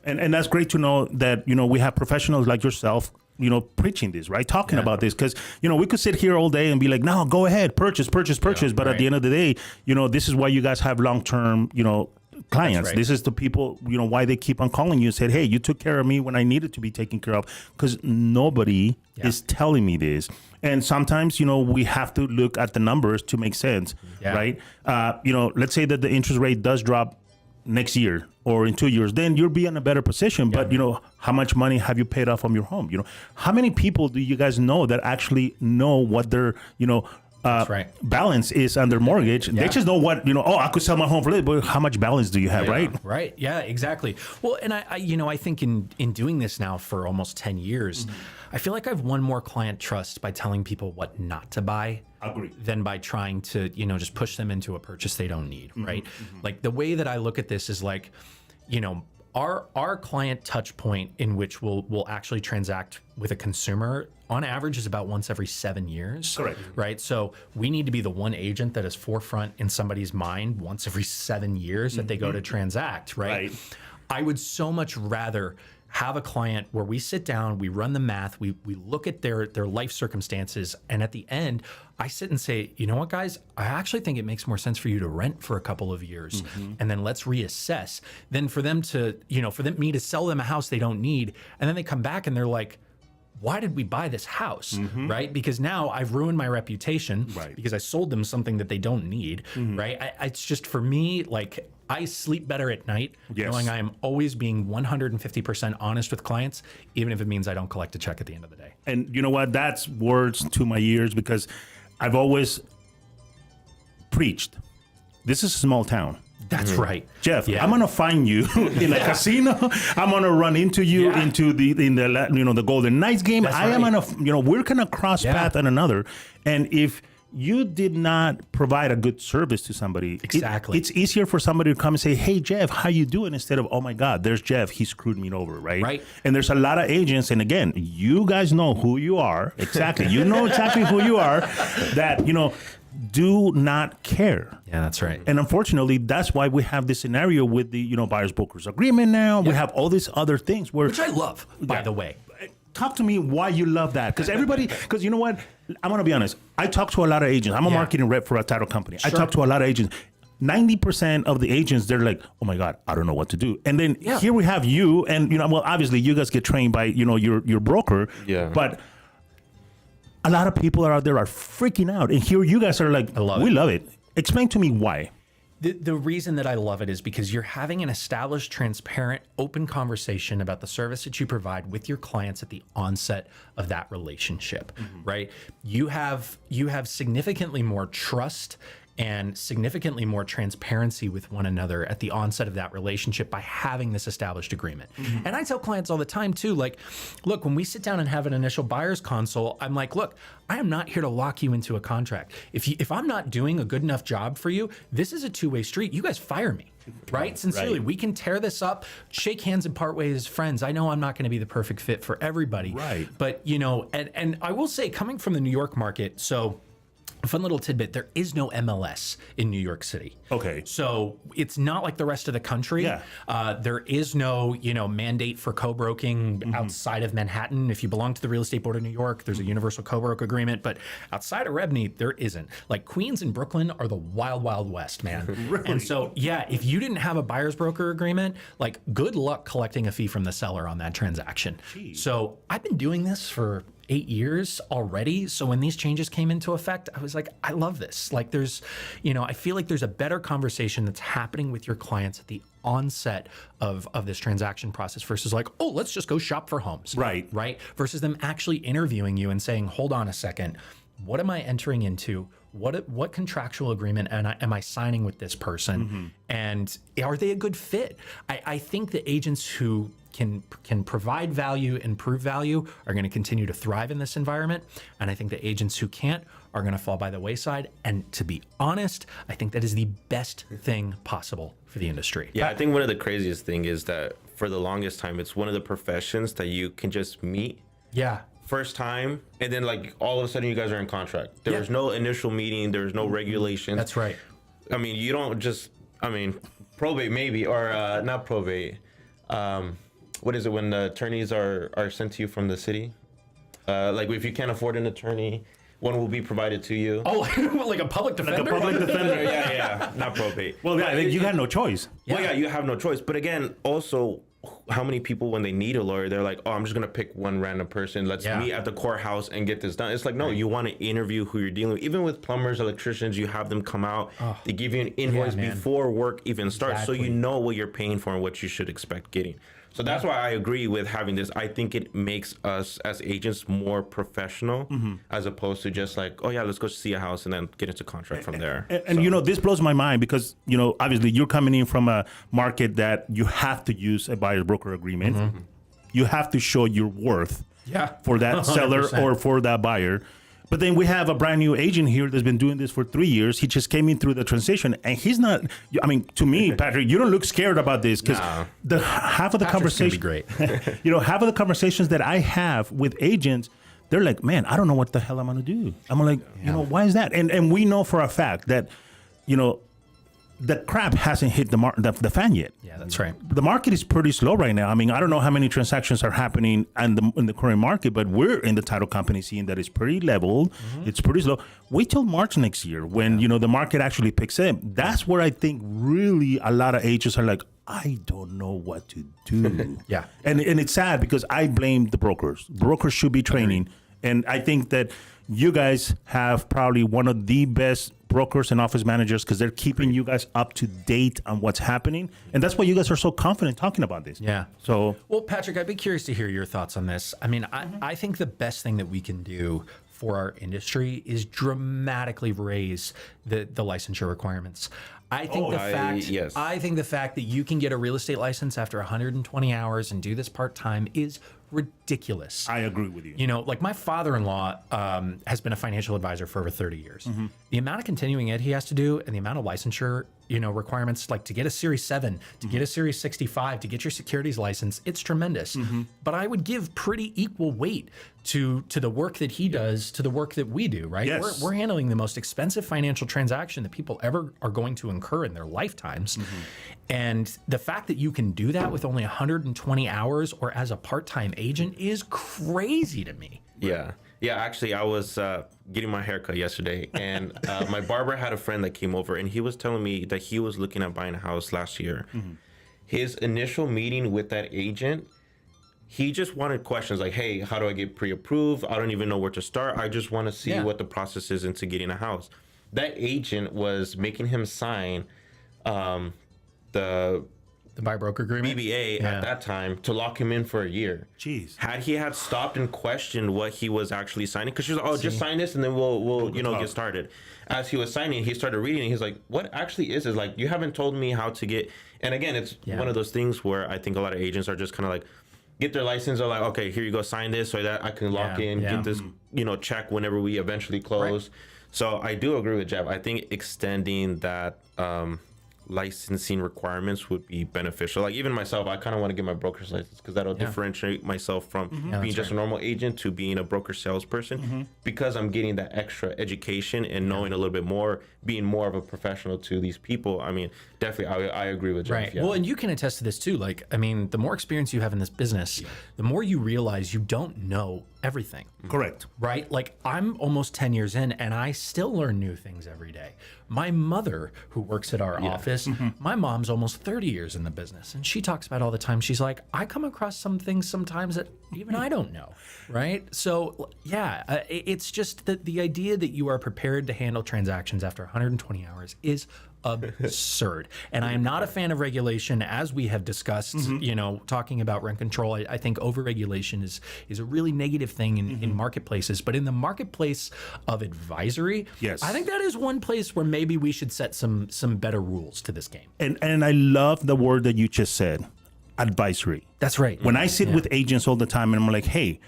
And that's great to know that, you know, we have professionals like yourself, you know, preaching this, right? Talking about this, because, you know, we could sit here all day and be like, no, go ahead, purchase. But at the end of the day, you know, this is why you guys have long-term, you know, clients. This is the people, you know, why they keep on calling you and said, hey, you took care of me when I needed to be taken care of, because nobody is telling me this. And sometimes, you know, we have to look at the numbers to make sense, right? You know, let's say that the interest rate does drop next year or in 2 years, then you'll be in a better position. But, you know, how much money have you paid off on your home? You know, how many people do you guys know that actually know what their, you know, balance is on their mortgage? They just know what, you know, I could sell my home for this, but how much balance do you have, right? Right. Yeah, exactly. Well, and I you know, I think in doing this now for almost 10 years, I feel like I've won more client trust by telling people what not to buy than by trying to, you know, just push them into a purchase they don't need, right? Like the way that I look at this is like, you know, our client touch point in which we'll actually transact with a consumer on average is about once every 7 years. Correct. Right. So we need to be the one agent that is forefront in somebody's mind once every 7 years that they go to transact. Right. I would so much rather have a client where we sit down, we run the math, we look at their life circumstances, and at the end, I sit and say, you know what, guys, I actually think it makes more sense for you to rent for a couple of years, and then let's reassess. Than for them to, you know, me to sell them a house they don't need, and then they come back and they're like, why did we buy this house, right? Because now I've ruined my reputation because I sold them something that they don't need, right? It's just, for me, like, I sleep better at night knowing I am always being 150% honest with clients, even if it means I don't collect a check at the end of the day. And you know what? That's words to my ears, because I've always preached, this is a small town. That's right. Jeff, I'm going to find you in a casino. I'm going to run into you into the Golden Knights game. I am going to, you know, we're going to cross path on another. And if you did not provide a good service to somebody, it's easier for somebody to come and say, hey, Jeff, how you doing? Instead of, oh my God, there's Jeff, he screwed me over, right? And there's a lot of agents, and again, you guys know who you are. Exactly. You know exactly who you are, that, you know, do not care. Yeah, that's right. And unfortunately, that's why we have this scenario with the, you know, buyers brokers agreement now. We have all these other things which I love, by the way. Talk to me why you love that. Because you know what? I'm going to be honest. I talk to a lot of agents. I'm a marketing rep for a title company. I talk to a lot of agents. 90% of the agents, they're like, oh my God, I don't know what to do. And then here we have you, and, you know, well, obviously you guys get trained by, you know, your broker. But a lot of people out there are freaking out. And here you guys are like, we love it. Explain to me why. The reason that I love it is because you're having an established, transparent, open conversation about the service that you provide with your clients at the onset of that relationship, right? You have significantly more trust and significantly more transparency with one another at the onset of that relationship by having this established agreement. And I tell clients all the time too, like, look, when we sit down and have an initial buyer's consult, I'm like, look, I am not here to lock you into a contract. If I'm not doing a good enough job for you, this is a two-way street. You guys fire me. Right? Sincerely, we can tear this up, shake hands and part ways as friends. I know I'm not going to be the perfect fit for everybody. Right. But, and I will say, coming from the New York market, so a fun little tidbit, there is no MLS in New York City. Okay. So it's not like the rest of the country. Yeah. There is no, mandate for co-broking outside of Manhattan. If you belong to the Real Estate Board of New York, there's a universal co-broke agreement. But outside of Rebney, there isn't. Like Queens and Brooklyn are the wild, wild west, man. Really? And so, yeah, if you didn't have a buyer's broker agreement, like good luck collecting a fee from the seller on that transaction. Jeez. So I've been doing this for 8 years already. So when these changes came into effect, I was like, I love this. Like there's, I feel like there's a better conversation that's happening with your clients at the onset of this transaction process versus like, oh, let's just go shop for homes. Right. Right. Versus them actually interviewing you and saying, hold on a second, what am I entering into? What contractual agreement am I signing with this person? And are they a good fit? I think the agents who can provide value and prove value are going to continue to thrive in this environment. And I think the agents who can't are going to fall by the wayside. And to be honest, I think that is the best thing possible for the industry. Yeah, I think one of the craziest thing is that for the longest time, it's one of the professions that you can just meet. Yeah. First time, and then like all of a sudden you guys are in contract. There was no initial meeting. There was no regulations. That's right. I mean, you don't just, probate maybe, or not probate. What is it when the attorneys are sent to you from the city? Like if you can't afford an attorney, one will be provided to you. Oh, like a public defender? Like a public defender. Yeah, not probate. Well, yeah, you had no choice. Well, yeah, you have no choice. But again, also, how many people, when they need a lawyer, they're like, oh, I'm just going to pick one random person. Let's meet at the courthouse and get this done. It's like, no, you want to interview who you're dealing with. Even with plumbers, electricians, you have them come out. They give you an invoice before work even starts. So you know what you're paying for and what you should expect getting. So that's why I agree with having this. I think it makes us as agents more professional as opposed to just like, oh yeah, let's go see a house and then get into contract from there. And this blows my mind because, obviously you're coming in from a market that you have to use a buyer's broker agreement. You have to show your worth for that seller 100%. Or for that buyer. But then we have a brand new agent here that's been doing this for 3 years. He just came in through the transition, and he's not. To me, Patrick, you don't look scared about this because half of the conversation, great. Half of the conversations that I have with agents, they're like, "Man, I don't know what the hell I'm gonna do." I'm like, why is that? And we know for a fact that, the crap hasn't hit the fan yet. Yeah, that's right. The market is pretty slow right now. I don't know how many transactions are happening in the current market, but we're in the title company seeing that it's pretty leveled. It's pretty slow. Wait till March next year when the market actually picks up. That's where I think really a lot of agents are like, I don't know what to do. And it's sad because I blame the brokers. Brokers should be training. And I think that you guys have probably one of the best brokers and office managers because they're keeping you guys up to date on what's happening. And that's why you guys are so confident talking about this. Yeah. So, well, Patrick, I'd be curious to hear your thoughts on this. I think the best thing that we can do for our industry is dramatically raise the licensure requirements. I think the fact that you can get a real estate license after 120 hours and do this part-time is ridiculous. I agree with you. Like my father-in-law has been a financial advisor for over 30 years. The amount of continuing ed he has to do and the amount of licensure, requirements, like to get a Series 7, to get a Series 65, to get your securities license, it's tremendous. But I would give pretty equal weight to the work that he does to the work that we do, right? Yes. We're handling the most expensive financial transaction that people ever are going to incur in their lifetimes. And the fact that you can do that with only 120 hours or as a part-time agent is crazy to me. Yeah. Actually, I was getting my haircut yesterday, and my barber had a friend that came over, and he was telling me that he was looking at buying a house last year. His initial meeting with that agent, he just wanted questions like, hey, how do I get pre-approved? I don't even know where to start. I just want to see what the process is into getting a house. That agent was making him sign the The buy broker agreement? BBA at that time to lock him in for a year. Jeez. Had he had stopped and questioned what he was actually signing, because she was like, "Oh, just sign this and then we'll get started." As he was signing, he started reading and he's like, "What actually is like, you haven't told me how to get." And again, it's one of those things where I think a lot of agents are just kind of like, get their license, or like, okay, here you go, sign this so that I can lock in, get this, check whenever we eventually close. Right. So I do agree with Jeff. I think extending that licensing requirements would be beneficial. Like even myself, I kind of want to get my broker's license because that'll differentiate myself from being just a normal agent to being a broker salesperson, because I'm getting that extra education and knowing a little bit more, being more of a professional to these people. I mean, definitely, I agree with Jeff. Right. Yeah. Well, and you can attest to this too. Like, I mean, the more experience you have in this business, the more you realize you don't know everything. Correct. Right? Like I'm almost 10 years in and I still learn new things every day. My mother, who works at our office, my mom's almost 30 years in the business, and she talks about all the time. She's like, I come across some things sometimes that even I don't know. Right? So it's just that the idea that you are prepared to handle transactions after 120 hours is absurd. And I am not a fan of regulation, as we have discussed, talking about rent control. I think overregulation is a really negative thing in marketplaces. But in the marketplace of advisory, I think that is one place where maybe we should set some better rules to this game. And I love the word that you just said, advisory. That's right. When I sit with agents all the time and I'm like, hey,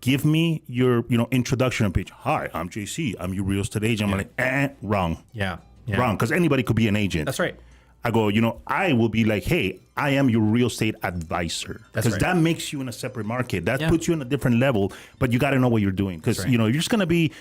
give me your introduction page. Hi, I'm JC. I'm your real estate agent. I'm like, wrong. Yeah. Wrong, because anybody could be an agent. That's right. I go, I will be like, hey, I am your real estate advisor. Because that makes you in a separate market. That puts you on a different level, but you got to know what you're doing. Because, you're just going to be,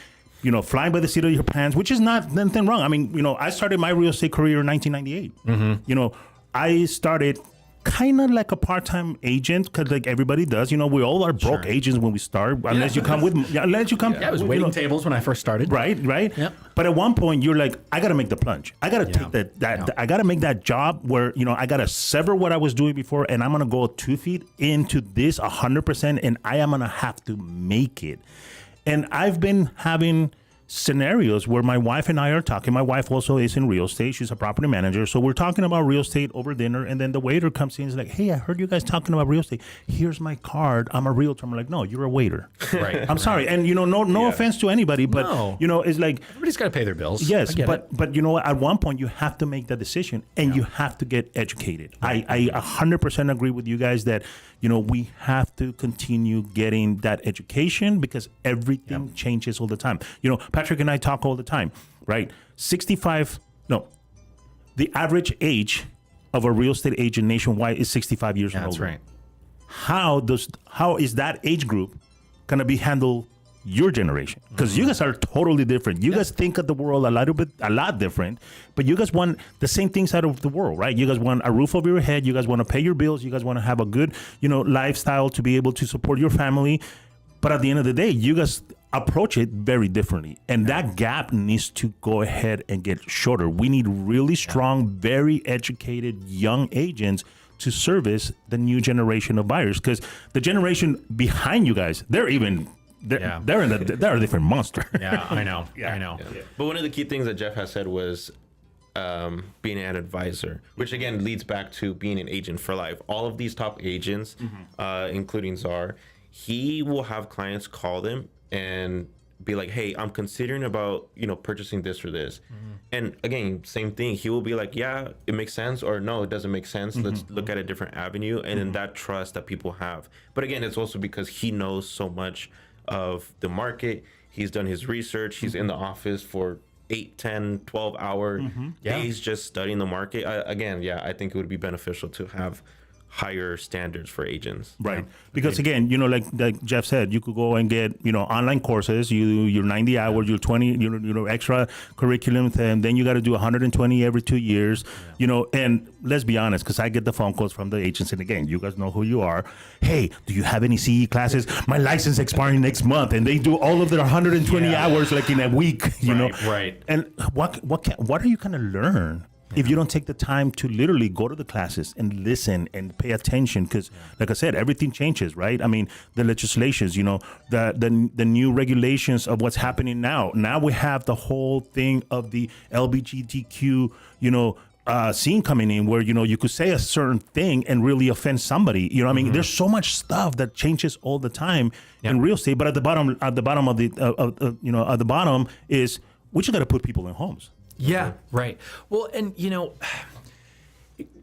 flying by the seat of your pants, which is not anything wrong. I mean, I started my real estate career in 1998. I started kind of like a part-time agent, because like everybody does, we all are broke agents when we start, unless you come I was waiting tables when I first started. Right. Yep. But at one point you're like, I got to make the plunge. I got to take that I got to make that job where, I got to sever what I was doing before, and I'm going to go 2 feet into this 100%, and I am going to have to make it. And I've been having scenarios where my wife and I are talking. My wife also is in real estate. She's a property manager. So we're talking about real estate over dinner. And then the waiter comes in and is like, hey, I heard you guys talking about real estate. Here's my card. I'm a realtor. I'm like, no, you're a waiter. Right. I'm sorry. And, no offense to anybody, but, it's like. Everybody's got to pay their bills. Yes. But at one point you have to make that decision, and you have to get educated. Right. I 100% agree with you guys that, we have to continue getting that education, because everything changes all the time. Patrick and I talk all the time, right? The average age of a real estate agent nationwide is 65 years old. That's right. How is that age group going to be handled your generation? Because you guys are totally different. You guys think of the world a lot different, but you guys want the same things out of the world, right? You guys want a roof over your head. You guys want to pay your bills. You guys want to have a good, lifestyle to be able to support your family. But at the end of the day, you guys approach it very differently. And that gap needs to go ahead and get shorter. We need really strong, very educated young agents to service the new generation of buyers. Because the generation behind you guys, they're a different monster. Yeah, I know. I know. Yeah. But one of the key things that Jeff has said was being an advisor, which again leads back to being an agent for life. All of these top agents, including Czar, he will have clients call them and be like, hey, I'm considering about, purchasing this or this. And again, same thing. He will be like, yeah, it makes sense, or no, it doesn't make sense. Let's look at a different avenue. And then that trust that people have. But again, it's also because he knows so much of the market. He's done his research. He's in the office for 8, 10, 12 hour days just studying the market. I think it would be beneficial to have higher standards for agents. Right. Because again, like Jeff said, you could go and get, online courses, your 90 hours, your 20, extra curriculum, and then you got to do 120 every 2 years, and let's be honest, because I get the phone calls from the agents, and again, you guys know who you are. Hey, do you have any CE classes? My license expiring next month, and they do all of their 120 hours like in a week, you know? Right. And what are you going to learn if you don't take the time to literally go to the classes and listen and pay attention? Because like I said, everything changes, right? I mean, the legislations, the new regulations of what's happening now. Now we have the whole thing of the LGBTQ, scene coming in where, you could say a certain thing and really offend somebody. You know what I mean? There's so much stuff that changes all the time in real estate, but at the bottom of the bottom is we just got to put people in homes. Yeah, right. Well, and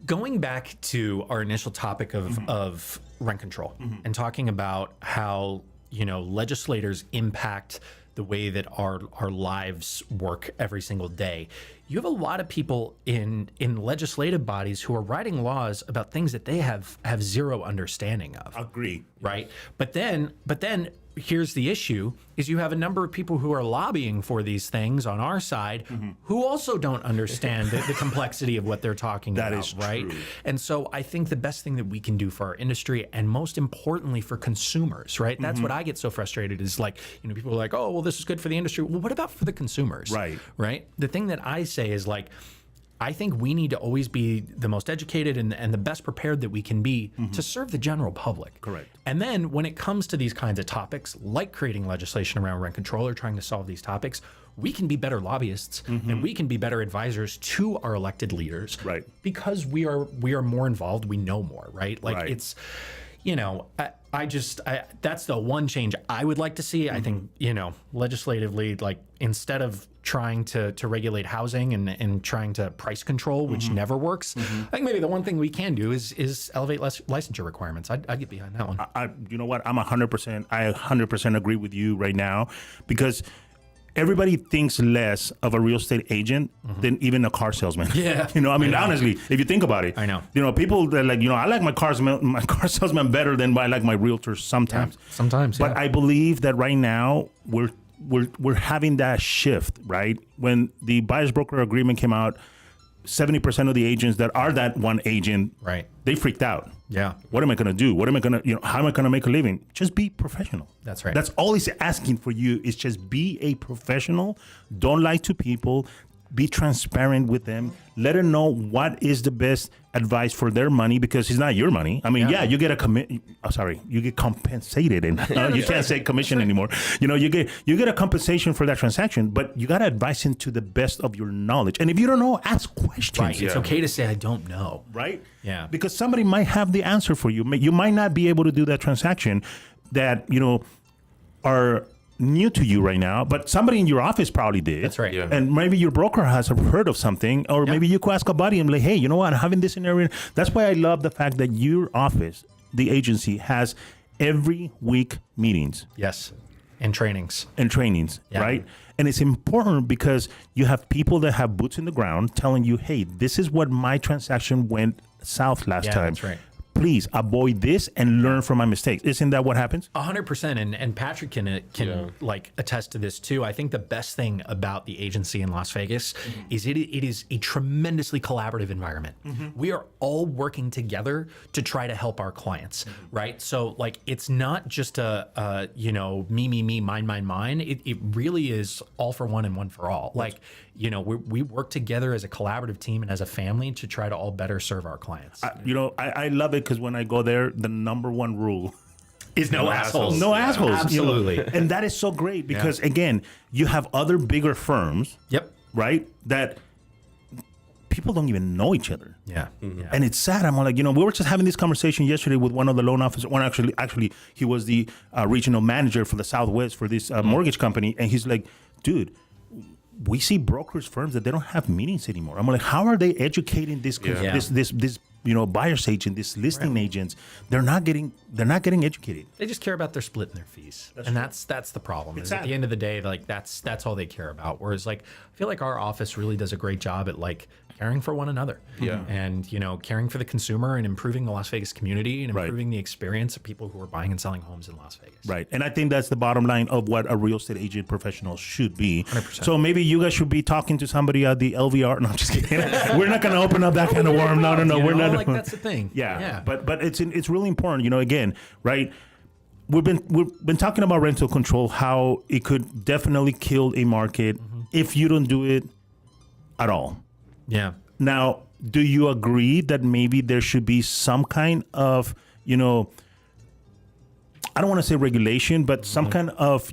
going back to our initial topic of rent control and talking about how, legislators impact the way that our lives work every single day. You have a lot of people in legislative bodies who are writing laws about things that they have zero understanding of. Agree. Right. But then here's the issue is you have a number of people who are lobbying for these things on our side who also don't understand the complexity of what they're talking about. That is right. true. And so I think the best thing that we can do for our industry and most importantly for consumers, right? That's what I get so frustrated is like, people are like, oh, well, this is good for the industry. Well, what about for the consumers? Right. Right. The thing that I say is like, I think we need to always be the most educated and the best prepared that we can be to serve the general public. Correct. And then when it comes to these kinds of topics, like creating legislation around rent control or trying to solve these topics, we can be better lobbyists and we can be better advisors to our elected leaders. Right. Because we are more involved, we know more, right? Like it's, that's the one change I would like to see. I think, legislatively, like instead of trying to regulate housing and trying to price control, which never works, I think maybe the one thing we can do is elevate licensure requirements. I'd get behind that one. You know what? I 100% agree with you right now because everybody thinks less of a real estate agent than even a car salesman. Yeah. Honestly, if you think about it. I know. People that I like my car salesman better than I like my realtor sometimes. Yeah, sometimes, But I believe that right now we're having that shift, right? When the buyer's broker agreement came out, 70% of the agents that are that one agent, right, they freaked out. Yeah. What am I going to do? What am I going to, how am I going to make a living? Just be professional. That's right. That's all he's asking for you is just be a professional. Don't lie to people. Be transparent with them. Let them know what is the best advice for their money because it's not your money. I mean, you get you get compensated, and you can't say commission anymore. You get a compensation for that transaction, but you got to advise him to the best of your knowledge. And if you don't know, ask questions. Right. It's okay to say I don't know. Right. Yeah. Because somebody might have the answer for you. You might not be able to do that transaction that are new to you right now, but somebody in your office probably did. That's right. Yeah. And maybe your broker has heard of something, or maybe you could ask a buddy and be like, hey, you know what? I'm having this scenario. That's why I love the fact that your office, the agency, has every week meetings. Yes. And trainings. Yeah. Right? And it's important because you have people that have boots in the ground telling you, hey, this is what my transaction went south last time. That's right. Please avoid this and learn from my mistakes. Isn't that what happens? 100%. And Patrick can like attest to this too. I think the best thing about the agency in Las Vegas is it is a tremendously collaborative environment. We are all working together to try to help our clients, right? So like, it's not just a me, mine. It really is all for one and one for all. Like, we work together as a collaborative team and as a family to try to all better serve our clients. I love it because when I go there, the number one rule is no assholes. No assholes. Absolutely. And that is so great because, again, you have other bigger firms, right, that people don't even know each other. Yeah. And it's sad. I'm like, we were just having this conversation yesterday with one of the loan officers. One actually, he was the regional manager for the Southwest for this mortgage company. And he's like, dude, we see brokers firms that they don't have meetings anymore. I'm like, how are they educating this buyer's agent, this listing agents? They're not getting educated. They just care about their split in their fees. That's the problem. Is at the end of the day, like that's all they care about. Whereas like I feel like our office really does a great job at like caring for one another. Yeah. And caring for the consumer and improving the Las Vegas community and improving the experience of people who are buying and selling homes in Las Vegas. Right. And I think that's the bottom line of what a real estate agent professional should be. 100%. So maybe you guys should be talking to somebody at the LVR. No, I'm just kidding. We're not going to open up that kind of worm. No. We're not. Like that's the thing. Yeah. But it's really important, again, right? We've been talking about rental control, how it could definitely kill a market if you don't do it at all. Yeah. Now, do you agree that maybe there should be some kind of, I don't want to say regulation, but some kind of,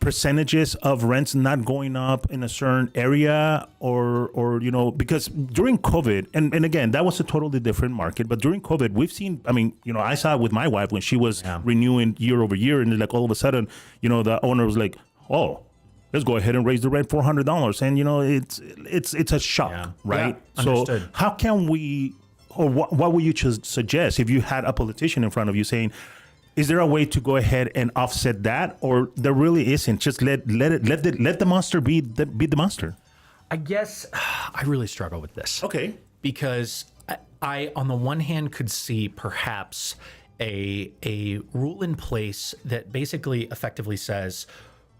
percentages of rents not going up in a certain area, or because during COVID, and again, that was a totally different market, but during COVID, we've seen, I saw it with my wife when she was renewing year over year, and like all of a sudden, the owner was like, oh, let's go ahead and raise the rent $400. And, it's a shock, right? Yeah, so understood. how can we, or what would you suggest if you had a politician in front of you saying, is there a way to go ahead and offset that, or there really isn't? Just let the monster be the monster. I guess I really struggle with this. Okay. Because I on the one hand, could see perhaps a rule in place that basically effectively says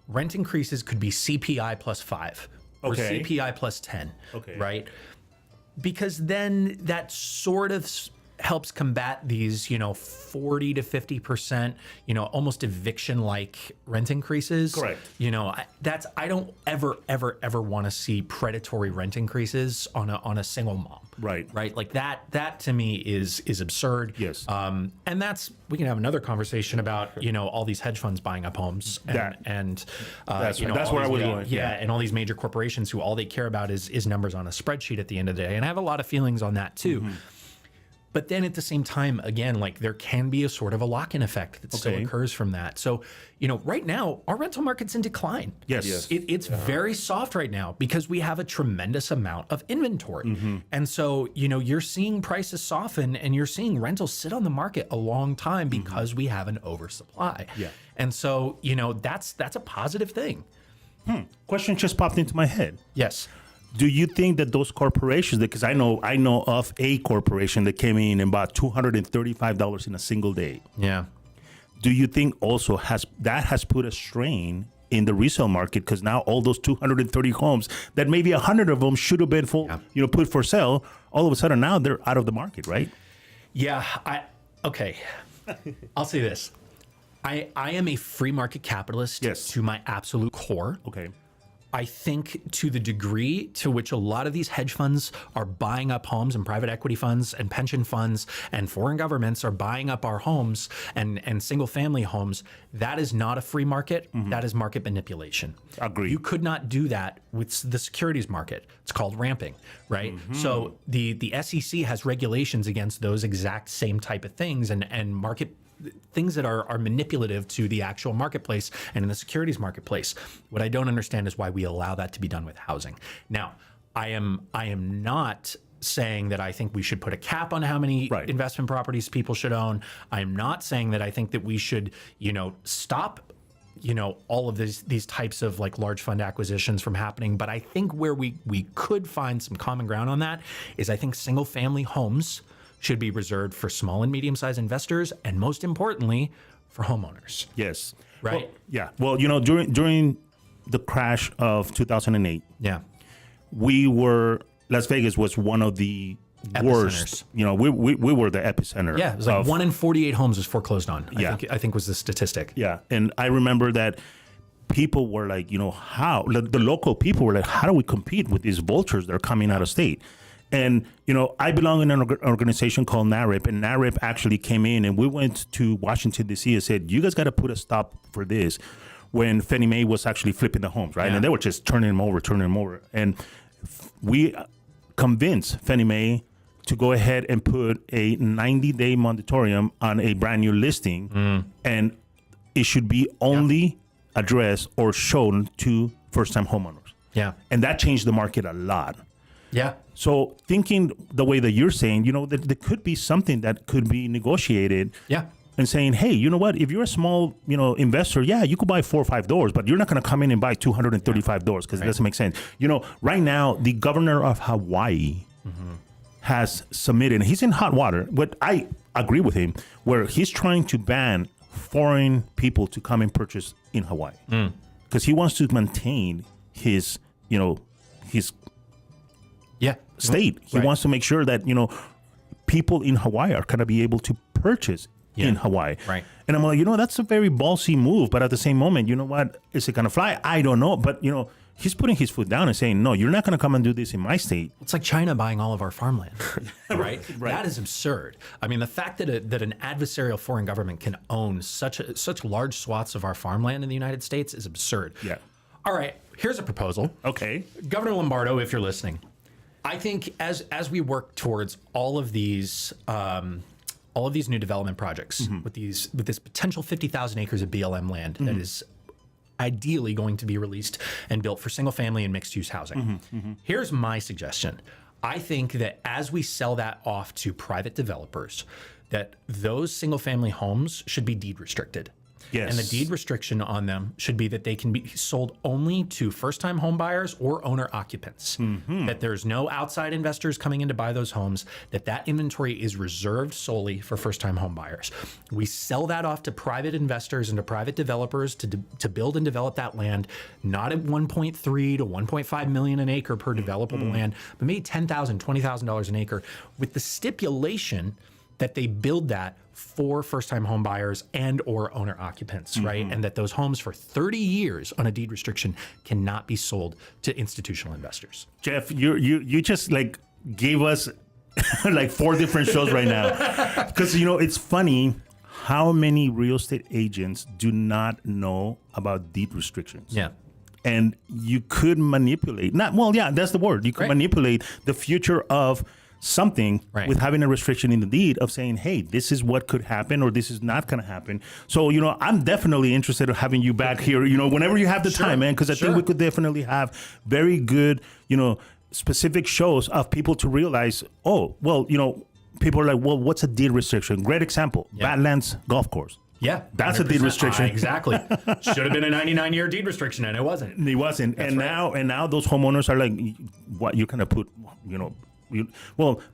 rent increases could be CPI plus 5 or Okay. CPI plus 10. Okay. Right? Because then that sort of helps combat these, 40 to 50%, almost eviction-like rent increases. Correct. I don't ever want to see predatory rent increases on a single mom. Right. Right. Like that to me is absurd. Yes. And we can have another conversation about, all these hedge funds buying up homes and that's all where I these was going. Yeah. And all these major corporations who all they care about is numbers on a spreadsheet at the end of the day. And I have a lot of feelings on that too. Mm-hmm. But then at the same time, again, like there can be a sort of a lock-in effect that still occurs from that. So, right now, our rental market's in decline. Yes. It's very soft right now because we have a tremendous amount of inventory. Mm-hmm. And so, you're seeing prices soften and you're seeing rentals sit on the market a long time because we have an oversupply. Yeah. And so, that's a positive thing. Question just popped into my head. Yes. Do you think that those corporations, because I know of a corporation that came in and bought $235 in a single day. Yeah. Do you think also has put a strain in the resale market? Because now all those 230 homes that maybe 100 of them should have been put for sale, all of a sudden now they're out of the market, right? Yeah. Okay. I'll say this. I am a free market capitalist to my absolute core. Okay. I think to the degree to which a lot of these hedge funds are buying up homes and private equity funds and pension funds and foreign governments are buying up our homes and single family homes, that is not a free market. Mm-hmm. That is market manipulation. Agreed. You could not do that with the securities market. It's called ramping, right? Mm-hmm. So the SEC has regulations against those exact same type of things and market things that are manipulative to the actual marketplace and in the securities marketplace. What I don't understand is why we allow that to be done with housing. Now, I am not saying that I think we should put a cap on how many investment properties people should own. I'm not saying that I think that we should, stop all of these types of like large fund acquisitions from happening. But I think where we could find some common ground on that is I think single family homes should be reserved for small and medium-sized investors, and most importantly, for homeowners. Yes. Right? Well, during the crash of 2008, Las Vegas was one of the worst. We were the epicenter. Yeah, it was like 1 in 48 homes was foreclosed on. I think was the statistic. Yeah, and I remember that people were like, how the local people were like, how do we compete with these vultures that are coming out of state? And, I belong in an organization called NARIP, and NARIP actually came in and we went to Washington, D.C. and said, you guys got to put a stop for this when Fannie Mae was actually flipping the homes, right? Yeah. And they were just turning them over. And we convinced Fannie Mae to go ahead and put a 90-day moratorium on a brand new listing, and it should be only addressed or shown to first-time homeowners. Yeah. And that changed the market a lot. Yeah. So thinking the way that you're saying, there could be something that could be negotiated. Yeah. And saying, hey, you know what? If you're a small, investor, you could buy 4 or 5 doors, but you're not going to come in and buy 235 doors because it doesn't make sense. Right now, the governor of Hawaii has submitted, and he's in hot water, but I agree with him, where he's trying to ban foreign people to come and purchase in Hawaii because he wants to maintain his state. He wants to make sure that, people in Hawaii are going to be able to purchase in Hawaii. Right. And I'm like, that's a very ballsy move. But at the same moment, you know what? Is it going to fly? I don't know. But, he's putting his foot down and saying, no, you're not going to come and do this in my state. It's like China buying all of our farmland, right? That is absurd. I mean, the fact that an adversarial foreign government can own such large swaths of our farmland in the United States is absurd. Yeah. All right, here's a proposal. Okay. Governor Lombardo, if you're listening, I think as we work towards all of these new development projects with this potential 50,000 acres of BLM land that is ideally going to be released and built for single family and mixed use housing. Here's my suggestion. I think that as we sell that off to private developers, that those single family homes should be deed restricted. Yes. And the deed restriction on them should be that they can be sold only to first-time home buyers or owner occupants. That there's no outside investors coming in to buy those homes, that inventory is reserved solely for first-time home buyers. We sell that off to private investors and to private developers to build and develop that land, not at $1.3 to $1.5 million an acre per developable land, but maybe $10,000, $20,000 an acre, with the stipulation that they build that for first-time home buyers and or owner occupants, right? And that those homes for 30 years on a deed restriction cannot be sold to institutional investors. Jeff, you just like gave us like 4 different shows right now. Because, it's funny how many real estate agents do not know about deed restrictions. Yeah. And you could manipulate, that's the word. You could manipulate the future of something with having a restriction in the deed of saying, hey, this is what could happen or this is not going to happen. So, I'm definitely interested in having you back here, whenever you have the time, man, because I think we could definitely have very good, specific shows of people to realize, people are like, well, what's a deed restriction? Great example, Badlands Golf Course. Yeah, that's a deed restriction. Exactly. Should have been a 99-year deed restriction, and it wasn't. It wasn't. That's now those homeowners are like, what, you're going to put,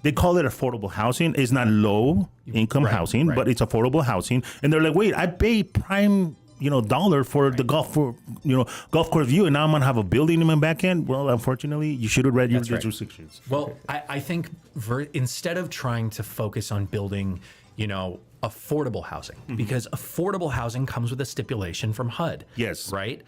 they call it affordable housing. It's not low income housing, but it's affordable housing. And they're like, wait, I pay prime, dollar for the golf course view, and now I'm gonna have a building in my back end. Well, unfortunately, you should have read your restrictions. Well, I think instead of trying to focus on building, affordable housing, because affordable housing comes with a stipulation from HUD. Yes. Right?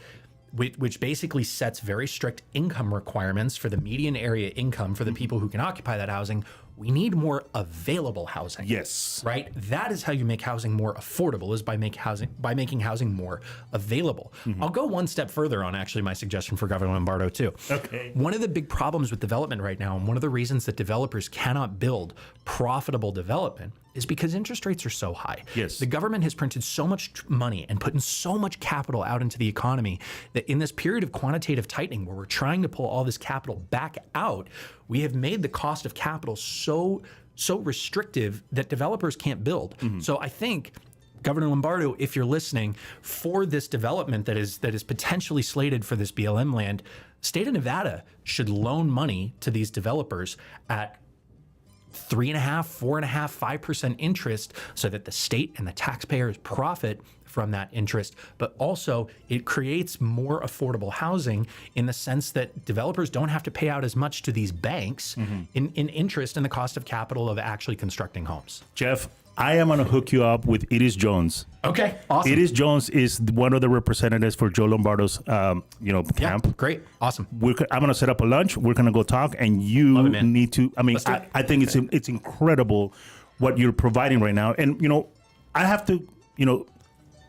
Which basically sets very strict income requirements for the median area income for the people who can occupy that housing. We need more available housing. Yes. Right? That is how you make housing more affordable, is by making housing more available. I'll go one step further on actually my suggestion for Governor Lombardo too. Okay. One of the big problems with development right now, and one of the reasons that developers cannot build profitable development, is because interest rates are so high. Yes. The government has printed so much money and put in so much capital out into the economy that in this period of quantitative tightening where we're trying to pull all this capital back out, we have made the cost of capital so restrictive that developers can't build. So I think, Governor Lombardo, if you're listening, for this development that is potentially slated for this BLM land, state of Nevada should loan money to these developers at 3.5%, 4.5%, 5% interest, so that the state and the taxpayers profit from that interest. But also it creates more affordable housing in the sense that developers don't have to pay out as much to these banks in interest and the cost of capital of actually constructing homes. Jeff, I am going to hook you up with Iris Jones. Okay, awesome. Iris Jones is one of the representatives for Joe Lombardo's, camp. Yeah, great, awesome. I'm going to set up a lunch. We're going to go talk, and you need to. I mean, I think it's incredible what you're providing right now, and I have to,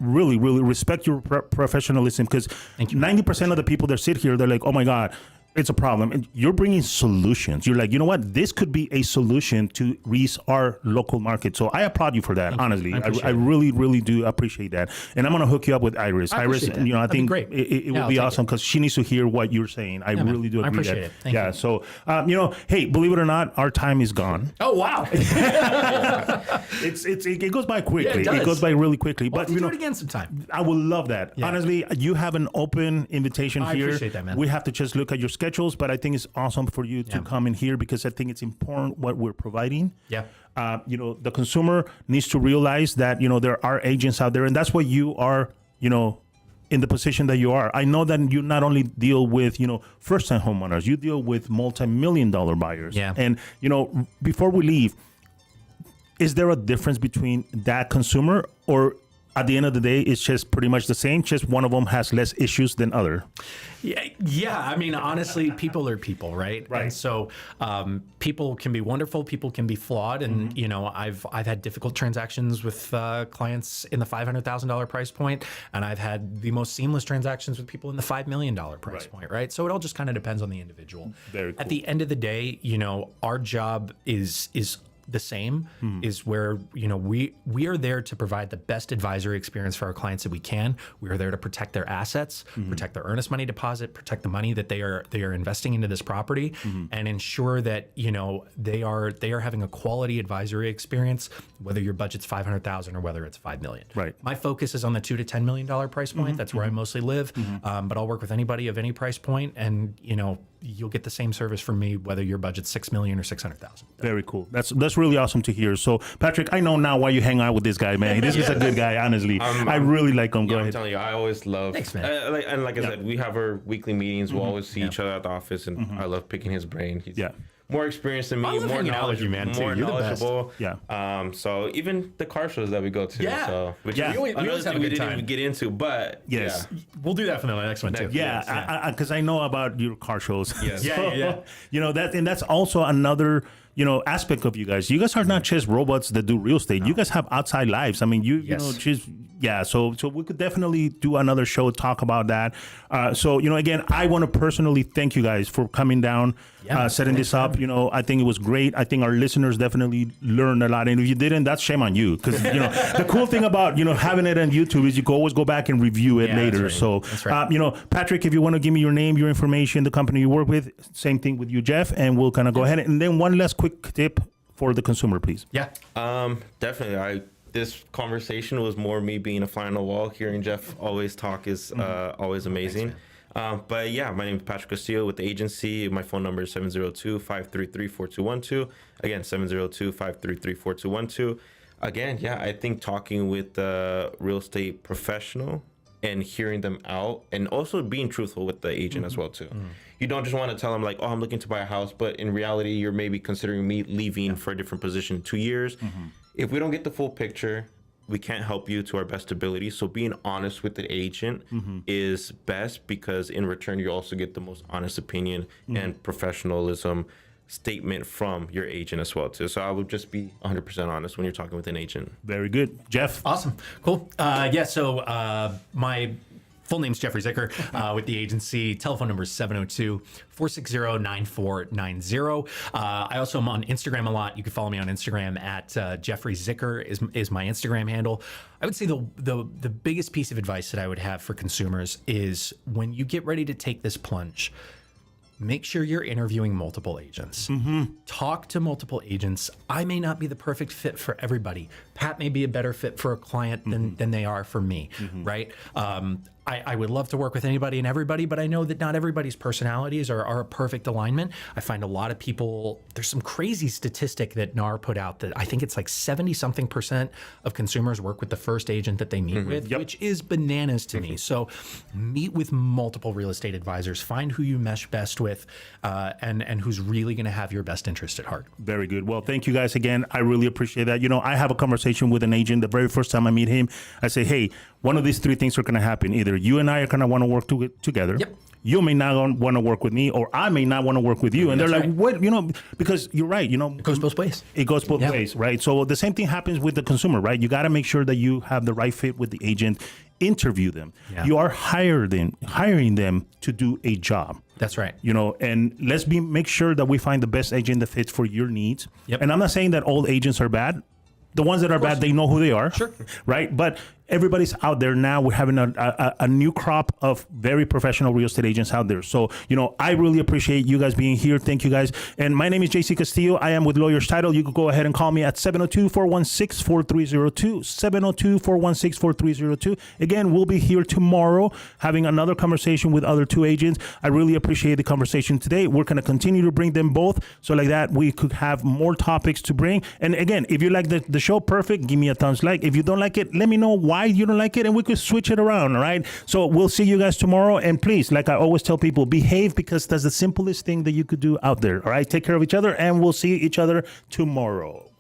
really, really respect your professionalism, because 90% of the people that sit here, they're like, oh my God, it's a problem. And you're bringing solutions. You're like, you know what? This could be a solution to reach our local market. So I applaud you for that, honestly. I really, really do appreciate that. And I'm going to hook you up with Iris. Iris, I think it would be awesome, because she needs to hear what you're saying. I really do agree. I appreciate it. Thank you. So, hey, believe it or not, our time is gone. Oh, wow. It goes by quickly. Yeah, it goes by really quickly. Well, But do it again sometime. I would love that. Yeah. Honestly, you have an open invitation here. I appreciate that, man. We have to just look at your schedules, but I think it's awesome for you to come in here, because I think it's important what we're providing. Yeah. The consumer needs to realize that, there are agents out there, and that's why you are, in the position that you are. I know that you not only deal with, first-time homeowners, you deal with multi-million-dollar buyers. Yeah. And, before we leave, is there a difference between that consumer, or at the end of the day, it's just pretty much the same. Just one of them has less issues than other. Yeah. I mean, honestly, people are people, right? Right. And so people can be wonderful, people can be flawed, and you know, I've had difficult transactions with clients in the $500,000 price point, and I've had the most seamless transactions with people in the $5 million price point, right? So it all just kind of depends on the individual. Very cool. At the end of the day, you know, our job is the same, is where, you know, we are there to provide the best advisory experience for our clients that we can. We are there to protect their assets, protect their earnest money deposit, protect the money that they are investing into this property, and ensure that, you know, they are having a quality advisory experience, whether your budget's $500,000 or whether it's $5 million. Right. My focus is on the $2 to $10 million price point. That's where I mostly live. But I'll work with anybody of any price point, and you know, you'll get the same service from me whether your budget's $6 million or $600,000. Very cool. That's really awesome to hear. So, Patrick, I know now why you hang out with this guy, man. This is a good guy, honestly. I really like him. Go ahead. I'm telling you, I always love. Thanks, man. Like I said, we have our weekly meetings. We'll always see each other at the office, and I love picking his brain. He's more experienced than me, I love more hanging out with you, man, too. more You're the best. knowledgeable. Yeah. So even the car shows that we go to. Yeah. So, which Yeah. is We always have a we good didn't time. even get into, but Yes. yeah. We'll do that for the next one too. Yeah, because I know about your car shows. Yes. Yeah. You know that, and that's also another, you know, aspect of you guys. You guys are not just robots that do real estate. You guys have outside lives. I mean, you know, just So we could definitely do another show, talk about that. So you know, again, I want to personally thank you guys for coming down, setting this up. You know, I think it was great. I think our listeners definitely learned a lot. And if you didn't, that's shame on you, because you know the cool thing about having it on YouTube is you can always go back and review it later. That's So right. That's right. you know, Patrick, if you want to give me your name, your information, the company you work with, same thing with you, Jeff, and we'll kind of go ahead. And then one last quick tip for the consumer, please. Yeah. Definitely. This conversation was more me being a fly on the wall. Hearing Jeff always talk is always amazing. But yeah, my name is Patrick Castillo with the agency. My phone number is 702-533-4212. Again, 702-533-4212. Again, I think talking with a real estate professional and hearing them out, and also being truthful with the agent as well too. You don't just want to tell them like, oh, I'm looking to buy a house, but in reality, you're maybe considering me leaving for a different position in 2 years. If we don't get the full picture, we can't help you to our best ability. So being honest with the agent is best, because in return, you also get the most honest opinion and professionalism statement from your agent as well too. So I would just be 100% honest when you're talking with an agent. Very good. Jeff? Awesome. Cool. So my full name's Jeffrey Zicker with the agency. Telephone number is 702-460-9490. I also am on Instagram a lot. You can follow me on Instagram at Jeffrey Zicker is my Instagram handle. I would say the biggest piece of advice that I would have for consumers is, when you get ready to take this plunge, make sure you're interviewing multiple agents. Talk to multiple agents. I may not be the perfect fit for everybody. Pat may be a better fit for a client than they are for me, right? I would love to work with anybody and everybody, but I know that not everybody's personalities are a perfect alignment. I find a lot of people, there's some crazy statistic that NAR put out that I think it's like 70-something% of consumers work with the first agent that they meet with, which is bananas to me. So meet with multiple real estate advisors, find who you mesh best with, and who's really going to have your best interest at heart. Very good. Well, thank you guys again. I really appreciate that. You know, I have a conversation with an agent. The very first time I meet him, I say, hey, one of these three things are going to happen. Either you and I are going to want to work together. Yep. You may not want to work with me, or I may not want to work with you. And they're like, what? You know, because you're right. You know, It goes both ways. It goes both ways, right? So the same thing happens with the consumer, right? You got to make sure that you have the right fit with the agent. Interview them. Yeah. You are hiring them to do a job. That's right. You know, and let's make sure that we find the best agent that fits for your needs. Yep. And I'm not saying that all agents are bad. The ones that are bad, they know who they are. Sure. Right? But everybody's out there now. We're having a new crop of very professional real estate agents out there. So, you know, I really appreciate you guys being here. Thank you guys. And my name is JC Castillo. I am with Lawyers Title. You can go ahead and call me at 702-416-4302. 702-416-4302. Again, we'll be here tomorrow having another conversation with other two agents. I really appreciate the conversation today. We're going to continue to bring them both. So like that, we could have more topics to bring. And again, if you like the show, perfect. Give me a thumbs like. If you don't like it, let me know why you don't like it, and we could switch it around. All right. So we'll see you guys tomorrow. And please, like I always tell people, behave, because that's the simplest thing that you could do out there. All right. Take care of each other, and we'll see each other tomorrow.